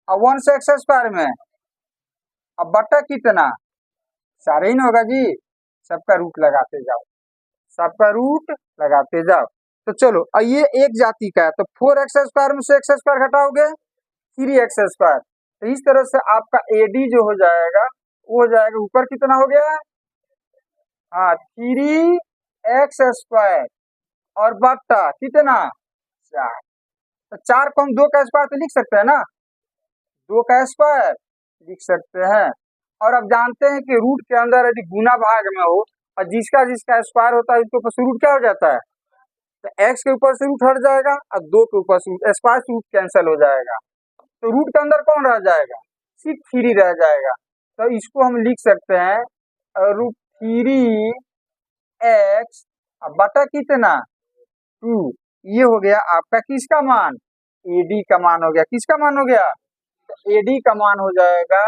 और 1 से एक्स स्क्वायर में, अब बट्टा कितना, सारे ही ना होगा जी, सबका रूट लगाते जाओ, सबका रूट लगाते जाओ। तो चलो ये एक जाति का है, तो 4x स्क्वायर में से x स्क्वायर घटाओगे 3x स्क्वायर, तो इस तरह से आपका एडी जो हो जाएगा वो हो जाएगा, ऊपर कितना हो गया, हाँ 3x स्क्वायर और बट्टा कितना 4, तो 4 को हम 2 का स्क्वायर तो लिख सकते हैं ना, 2 का स्क्वायर लिख सकते हैं। और अब जानते हैं कि रूट के अंदर यदि गुना भाग में हो और जिसका जिसका स्क्वायर होता है उसके ऊपर से रूट क्या हो जाता है, तो x के ऊपर से रूट हट जाएगा और 2 के ऊपर से स्क्वायर से रूट कैंसिल हो जाएगा, तो रूट के अंदर कौन रह जाएगा, सिर्फ 3 रह जाएगा, तो इसको हम लिख सकते हैं रूट 3x बटा कितना 2, ये हो गया आपका किसका मान, एडी का मान हो गया, किसका मान हो गया, तो एडी का मान हो जाएगा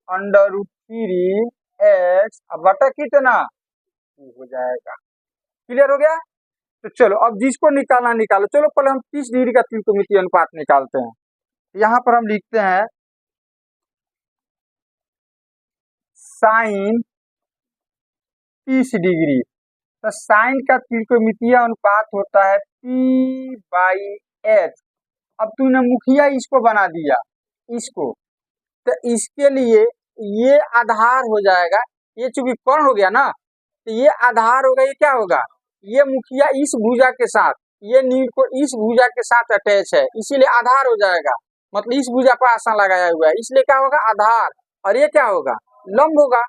अंडर रूट 3x बटा कितना 2 हो जाएगा। क्लियर हो गया। तो चलो अब जिसको निकालना निकालो, चलो पहले हम 30 डिग्री का त्रिकोणमितीय अनुपात निकालते हैं। यहाँ पर हम लिखते हैं साइन 30 डिग्री, तो साइन का त्रिकोणमितीय अनुपात होता है P/H। अब तूने मुखिया इसको बना दिया, इसको, तो इसके लिए ये आधार हो जाएगा, ये चूंकि कर्ण हो गया ना, तो ये आधार होगा, ये क्या होगा, ये मुखिया इस भुजा के साथ, ये नीड को इस भुजा के साथ अटैच है, इसीलिए आधार हो जाएगा, मतलब इस भुजा पर आसन लगाया हुआ है, इसलिए क्या होगा आधार, और ये क्या होगा लंब होगा,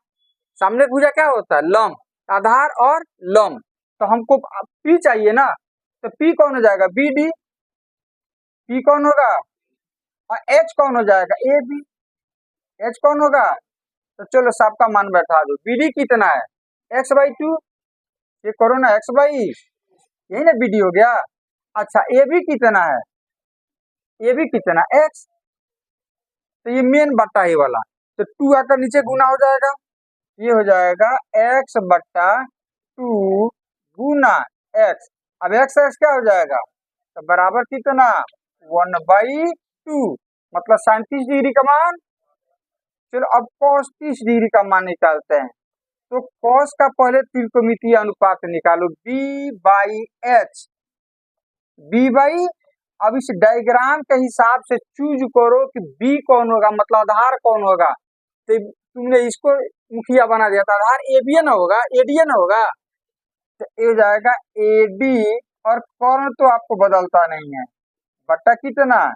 सामने भुजा क्या होता है लंब, आधार और लंब, तो हमको P चाहिए ना, तो P कौन हो जाएगा बी डी, P कौन होगा और H कौन हो जाएगा ए बी, H कौन होगा तो चलो सबका मान बैठा दो। BD कितना है? x/2। ये करो ना x/, यही ना BD हो गया। अच्छा AB कितना है? AB कितना x, तो ये मेन बट्टा ही वाला, तो 2 आकर नीचे गुना हो जाएगा, ये हो जाएगा x/2 गुना x। अब x क्या हो जाएगा? तो बराबर कितना? 1/2, मतलब 37 डिग्री का मान। चलो अब cos 30 डिग्री का मान निकालते हैं। तो cos का पहले त्रिकोणमितीय अनुपात निकालो, B/H। अब इस डायग्राम के हिसाब से चूज करो कि B कौन होगा, मतलब आधार कौन होगा। तो तुमने इसको मुखिया बना दिया था, आधार AB ना होगा, AD ना होगा, तो ये हो जाएगा AD। और कौन तो आपको बदलता नहीं है, बट्टा कितना।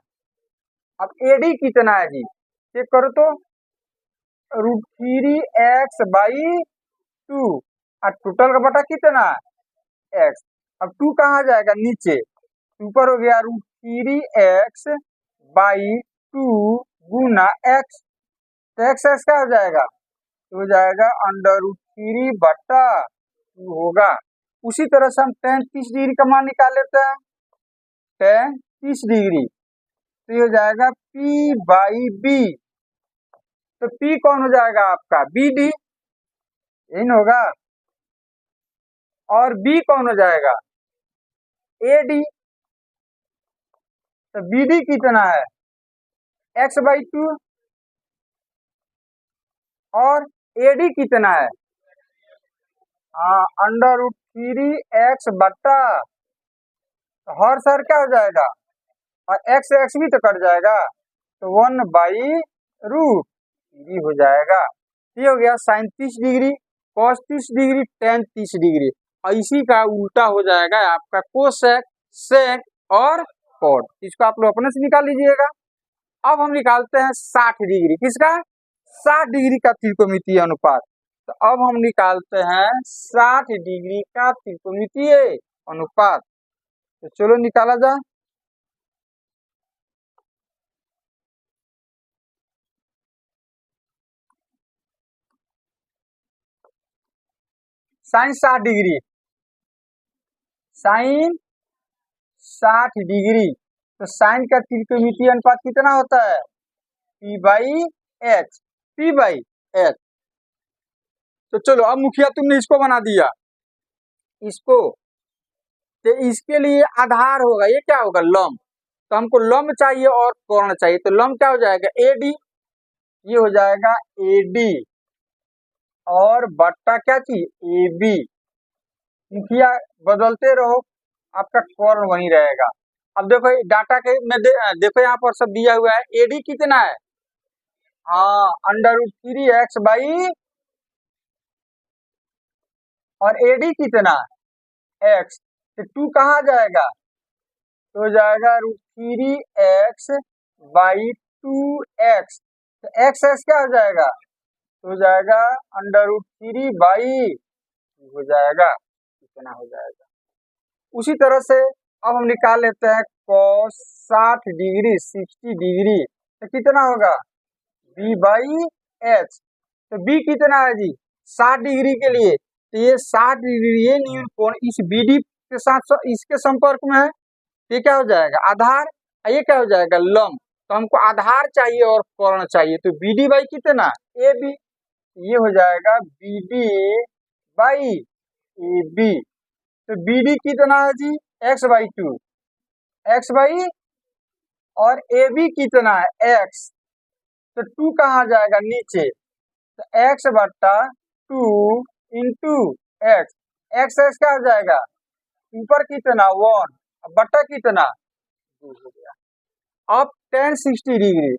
अब AD कितना है जी, चेक करो तो, √3x/2, और टोटल का बटा कितना x। अब 2 कहाँ जाएगा? नीचे। ऊपर हो गया √3x/2 गुना x। तो x क्या हो जाएगा? तो हो जाएगा √3/2 होगा। उसी तरह से हम tan 30 डिग्री का मान निकाल लेते हैं। tan 30 डिग्री, तो ये हो जाएगा P/B। तो P कौन हो जाएगा आपका? BD, यही ना होगा। और B कौन हो जाएगा? AD। तो BD कितना है? x/2। और AD कितना है? √3x/, हर सर क्या हो जाएगा? और x भी तो कट जाएगा, तो 1/√3 हो जाएगा। ये हो गया sin 30 degree, cos 30 degree, tan 30 degree. और इसी का उल्टा हो जाएगा आपका कोसेक, सेक और कॉट। इसको आप लोग अपने से निकाल लीजिएगा। अब हम निकालते हैं 60 डिग्री, किसका? 60 डिग्री का त्रिकोणमितीय अनुपात। तो अब हम निकालते हैं 60 डिग्री का त्रिकोणमितीय अनुपात। तो चलो निकाला जाए। साइन 60 डिग्री, साइन 60 डिग्री, तो साइन का त्रिकोणमितीय अनुपात कितना होता है? P/H। P/H। तो चलो अब मुखिया तुमने इसको बना दिया, इसको, तो इसके लिए आधार होगा, ये क्या होगा? लंब। तो हमको लंब चाहिए और कोण चाहिए, तो लंब क्या हो जाएगा? AD। ये हो जाएगा AD, और बट्टा क्या चीज? AB। मुखिया बदलते रहो, आपका कोण वही रहेगा। अब देखो डाटा के में देखो यहाँ पर सब दिया हुआ है। AD कितना है? हाँ, √3x/, और AD कितना? x। तो 2 कहाँ जाएगा? तो हो जाएगा √3x/2x। तो x क्या हो जाएगा? तो हो जाएगा √3/, हो जाएगा, कितना हो जाएगा। उसी तरह से अब हम निकाल लेते हैं cos 60 डिग्री, 60 डिग्री, तो कितना होगा? B/H। तो B कितना है जी? 60 डिग्री के लिए, तो ये 60 डिग्री, ये न्यून कोण इस BD के साथ इसके संपर्क में है, ये क्या हो जाएगा? आधार। ये क्या हो जाएगा? लंब। तो हमको आधार चाहिए और कोण चाहिए, तो BD/ कितना? AB। ये हो जाएगा BD/AB। तो BD कितना है जी? x/2, x/, और AB कितना है? x। तो 2 कहाँ जाएगा? नीचे। तो x/2 इंटू x। x क्या हो जाएगा? ऊपर कितना? 1, बटा कितना? 2 हो गया। अब tan 60 डिग्री,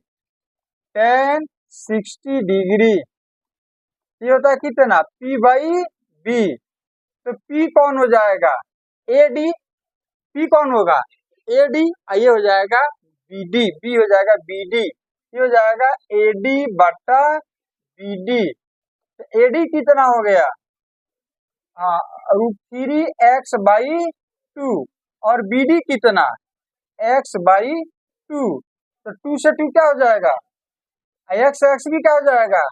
tan 60 डिग्री, ये होता है कितना? P/B। तो P कौन हो जाएगा? AD। P कौन होगा? AD। ये हो जाएगा BD, B हो जाएगा BD, ये हो जाएगा AD/BD। तो AD कितना हो गया? हाँ, √3x/2, और BD कितना? x/2। तो 2 से 2 क्या हो जाएगा? x भी क्या हो जाएगा?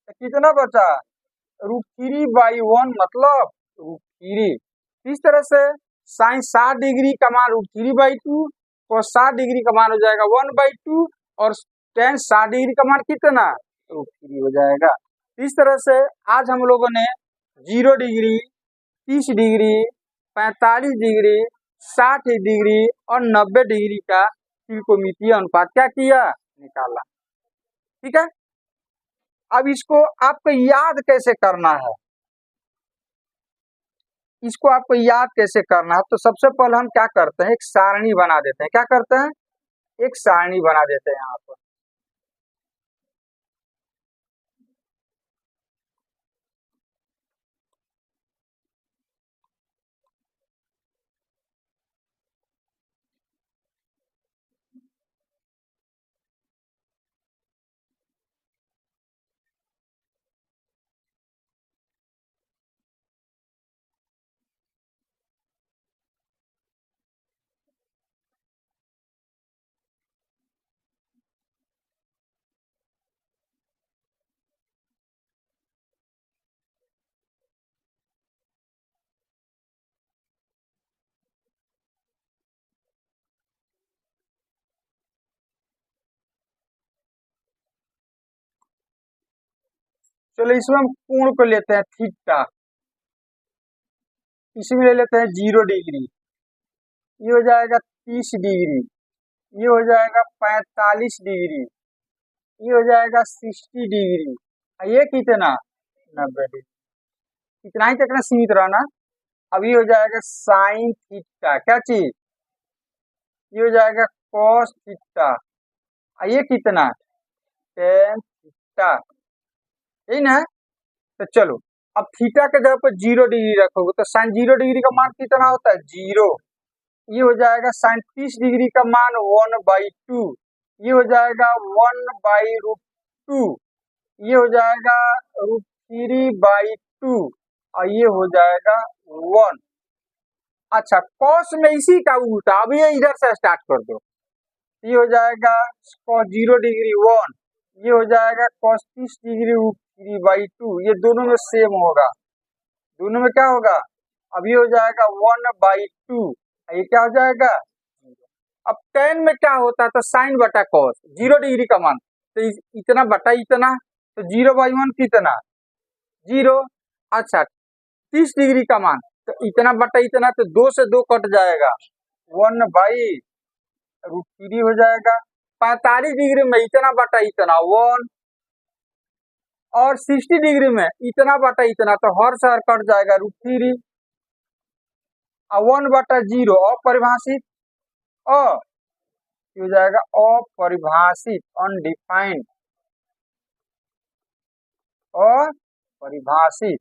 तो कितना बचा, √3/1 मतलब √3। इस तरह से साइन 60 डिग्री का मान √3/2, और 60 डिग्री का मान हो जाएगा 1/2, और टेन 60 डिग्री का मान कितना, √3 हो जाएगा। इस तरह से आज हम लोगों ने 0 डिग्री, 30 डिग्री, 45 डिग्री, 60 डिग्री और 90 डिग्री का त्रिकोणमितीय अनुपात क्या किया, निकाला। ठीक है, अब इसको आपको याद कैसे करना है, इसको आपको याद कैसे करना है, तो सबसे पहले हम क्या करते हैं, एक सारणी बना देते हैं। क्या करते हैं, एक सारणी बना देते हैं यहाँ पर। चलो इसमें हम कोण को लेते हैं थीटा, इसमें ले लेते हैं 0 डिग्री, ये हो जाएगा 30 डिग्री, ये हो जाएगा 45 डिग्री, ये हो जाएगा 60 डिग्री, ये कितना, 90 डिग्री। इतना ही तक ना सीमित रहना। अब ये हो जाएगा साइन थीटा, क्या चीज, ये हो जाएगा कॉस थीटा, ये कितना, टेन थीटा, यही ना। तो चलो अब थीटा के जगह पर 0 डिग्री रखोगे तो साइन 0 डिग्री का मान कितना होता है, 0। ये हो जाएगा साइन 30 डिग्री का मान 1/2, ये हो जाएगा 1/√2, ये हो जाएगा √3/2, और ये हो जाएगा 1। अच्छा, कॉस में इसी का उल्टा, अब ये इधर से स्टार्ट कर दो, ये हो जाएगा कॉस 0 डिग्री 1, ये हो जाएगा कॉस 30 डिग्री √3/2, ये दोनों में सेम होगा, दोनों में क्या होगा, अब ये हो जाएगा 1/2, ये क्या हो जाएगा। अब टेन में क्या होता है, तो साइन बटा कॉस, 0 डिग्री का मान, तो इतना बटा इतना, तो 0/1 कितना, 0। अच्छा, 30 डिग्री का मान, तो इतना बटा इतना, तो 2 से 2 कट जाएगा, 1/√3 हो जाएगा। 45 डिग्री में इतना बटा इतना 1, और 60 डिग्री में इतना बटा इतना, तो हर से हर कट जाएगा √3, 1/0 अपरिभाषित, हो जाएगा अपरिभाषित, अनडिफाइंड, अपरिभाषित।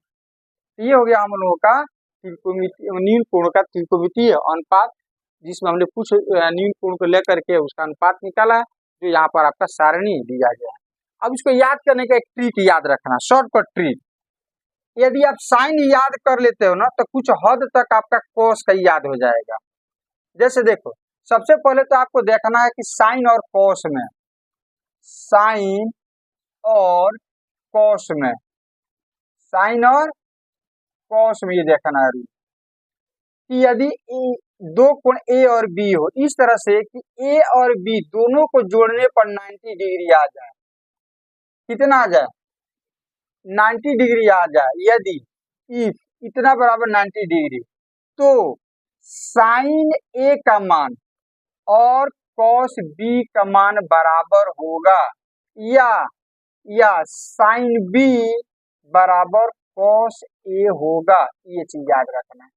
ये हो गया हम लोगों का न्यून कोण का त्रिकोणमितीय अनुपात, जिसमें हमने कुछ न्यून कोण को लेकर के उसका अनुपात निकाला है, जो यहाँ पर आपका सारणी दिया गया है। अब इसको याद करने का एक ट्रिक याद रखना, शॉर्टकट ट्रिक। यदि आप साइन याद कर लेते हो ना, तो कुछ हद तक आपका कॉस का याद हो जाएगा। जैसे देखो, सबसे पहले तो आपको देखना है कि साइन और कॉस में, साइन और कॉस में, साइन और कॉस में ये देखना है कि यदि दो कोण ए और बी हो, इस तरह से कि ए और बी दोनों को जोड़ने पर 90 डिग्री आ जाए, कितना आ जाए, 90 डिग्री आ जाए। यदि इफ इतना बराबर 90 डिग्री, तो साइन ए का मान और कॉस बी का मान बराबर होगा, या साइन बी बराबर कॉस ए होगा। ये चीज याद रखना है।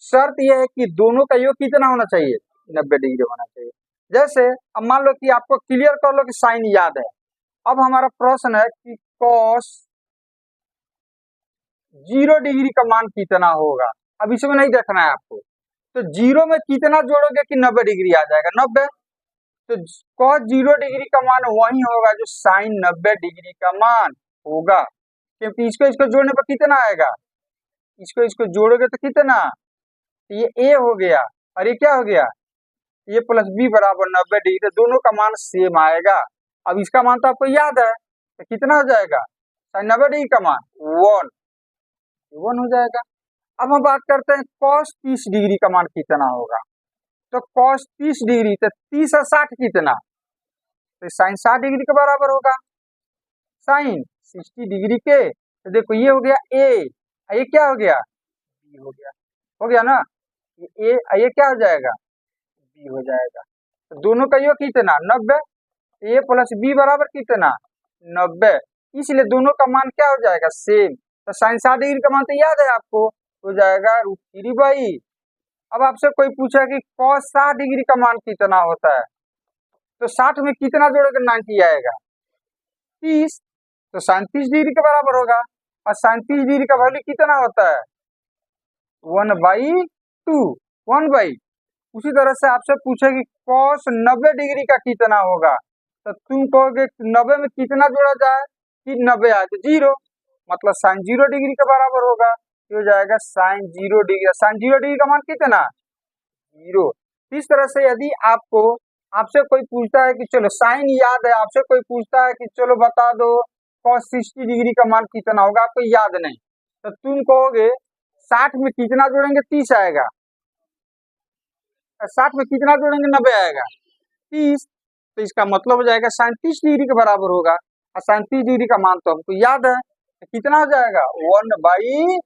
शर्त यह है कि दोनों का योग कितना होना चाहिए, 90 डिग्री होना चाहिए। जैसे अब मान लो कि आपको क्लियर कर लो कि साइन याद है, अब हमारा प्रश्न है कि कॉस 0 डिग्री का मान कितना होगा। अब इसमें नहीं देखना है आपको, तो 0 में कितना जोड़ोगे कि 90 डिग्री आ जाएगा, 90। तो कॉस 0 डिग्री का मान वही होगा जो साइन 90 डिग्री का मान होगा, क्योंकि इसको इसको जोड़ने पर कितना आएगा, इसको इसको जोड़ोगे तो कितना, ये ए हो गया और ये क्या हो गया, ये प्लस बी बराबर 90 डिग्री, तो दोनों का मान सेम आएगा। अब इसका मान तो आपको याद है, तो कितना हो जाएगा, साइन 90° का मान 1, 1 हो जाएगा। अब हम बात करते हैं cos 30° का मान कितना होगा। तो cos 30°, तो 30 और 60 कितना, तो साइन 60° के बराबर होगा। साइन 60° के, तो देखो ये हो गया ए, ये क्या हो गया, बी हो गया ना, ये ए, ये क्या हो जाएगा, बी हो जाएगा। तो दोनों का योग कितना 90, ए प्लस बी बराबर कितना 90, इसलिए दोनों का मान क्या हो जाएगा सेम। तो साइन 60° का मान तो याद है आपको, हो जाएगा √3/। अब आपसे कोई पूछा कि cos 60° का मान कितना होता है, तो 60 में कितना जोड़ेगा 90 आएगा 30, तो साइन 30° के बराबर होगा। और साइन 30° का वैल्यू कितना होता है 1/2, 1/। उसी तरह से आपसे पूछे कि cos 90° का कितना होगा, तो तुम कहोगे 90 में कितना जोड़ा जाए कि 90 आए, तो 0, मतलब साइन 0° के बराबर होगा। ये हो जाएगा साइन 0°। साइन 0° का मान कितना 0। इस तरह से यदि आपसे कोई पूछता है कि चलो साइन याद है, आपसे कोई पूछता है कि चलो बता दो cos 60° का मान कितना होगा, आपको याद नहीं, तो तुम कहोगे 60 में कितना जोड़ेंगे 30 आएगा, 60 में कितना जोड़ेंगे 90 आएगा 30, तो इसका मतलब हो जाएगा साइन 30° के बराबर होगा। और साइन 30° का मान तो हमको याद है, तो कितना हो जाएगा 1/।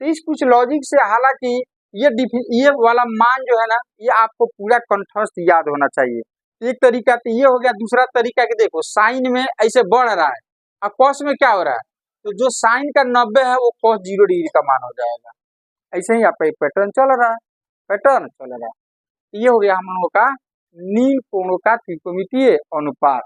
तो इस कुछ लॉजिक से, हालांकि ये वाला मान जो है ना, ये आपको पूरा कंठस्थ याद होना चाहिए। एक तरीका तो ये हो गया। दूसरा तरीका कि देखो साइन में ऐसे बढ़ रहा है और कॉस में क्या हो रहा है, तो जो साइन का 90 है वो cos 0° का मान हो जाएगा। ऐसे ही आपका एक पैटर्न चल रहा है, ये हो गया हम लोगों का नील कोणों का त्रिकोणमितीय अनुपात।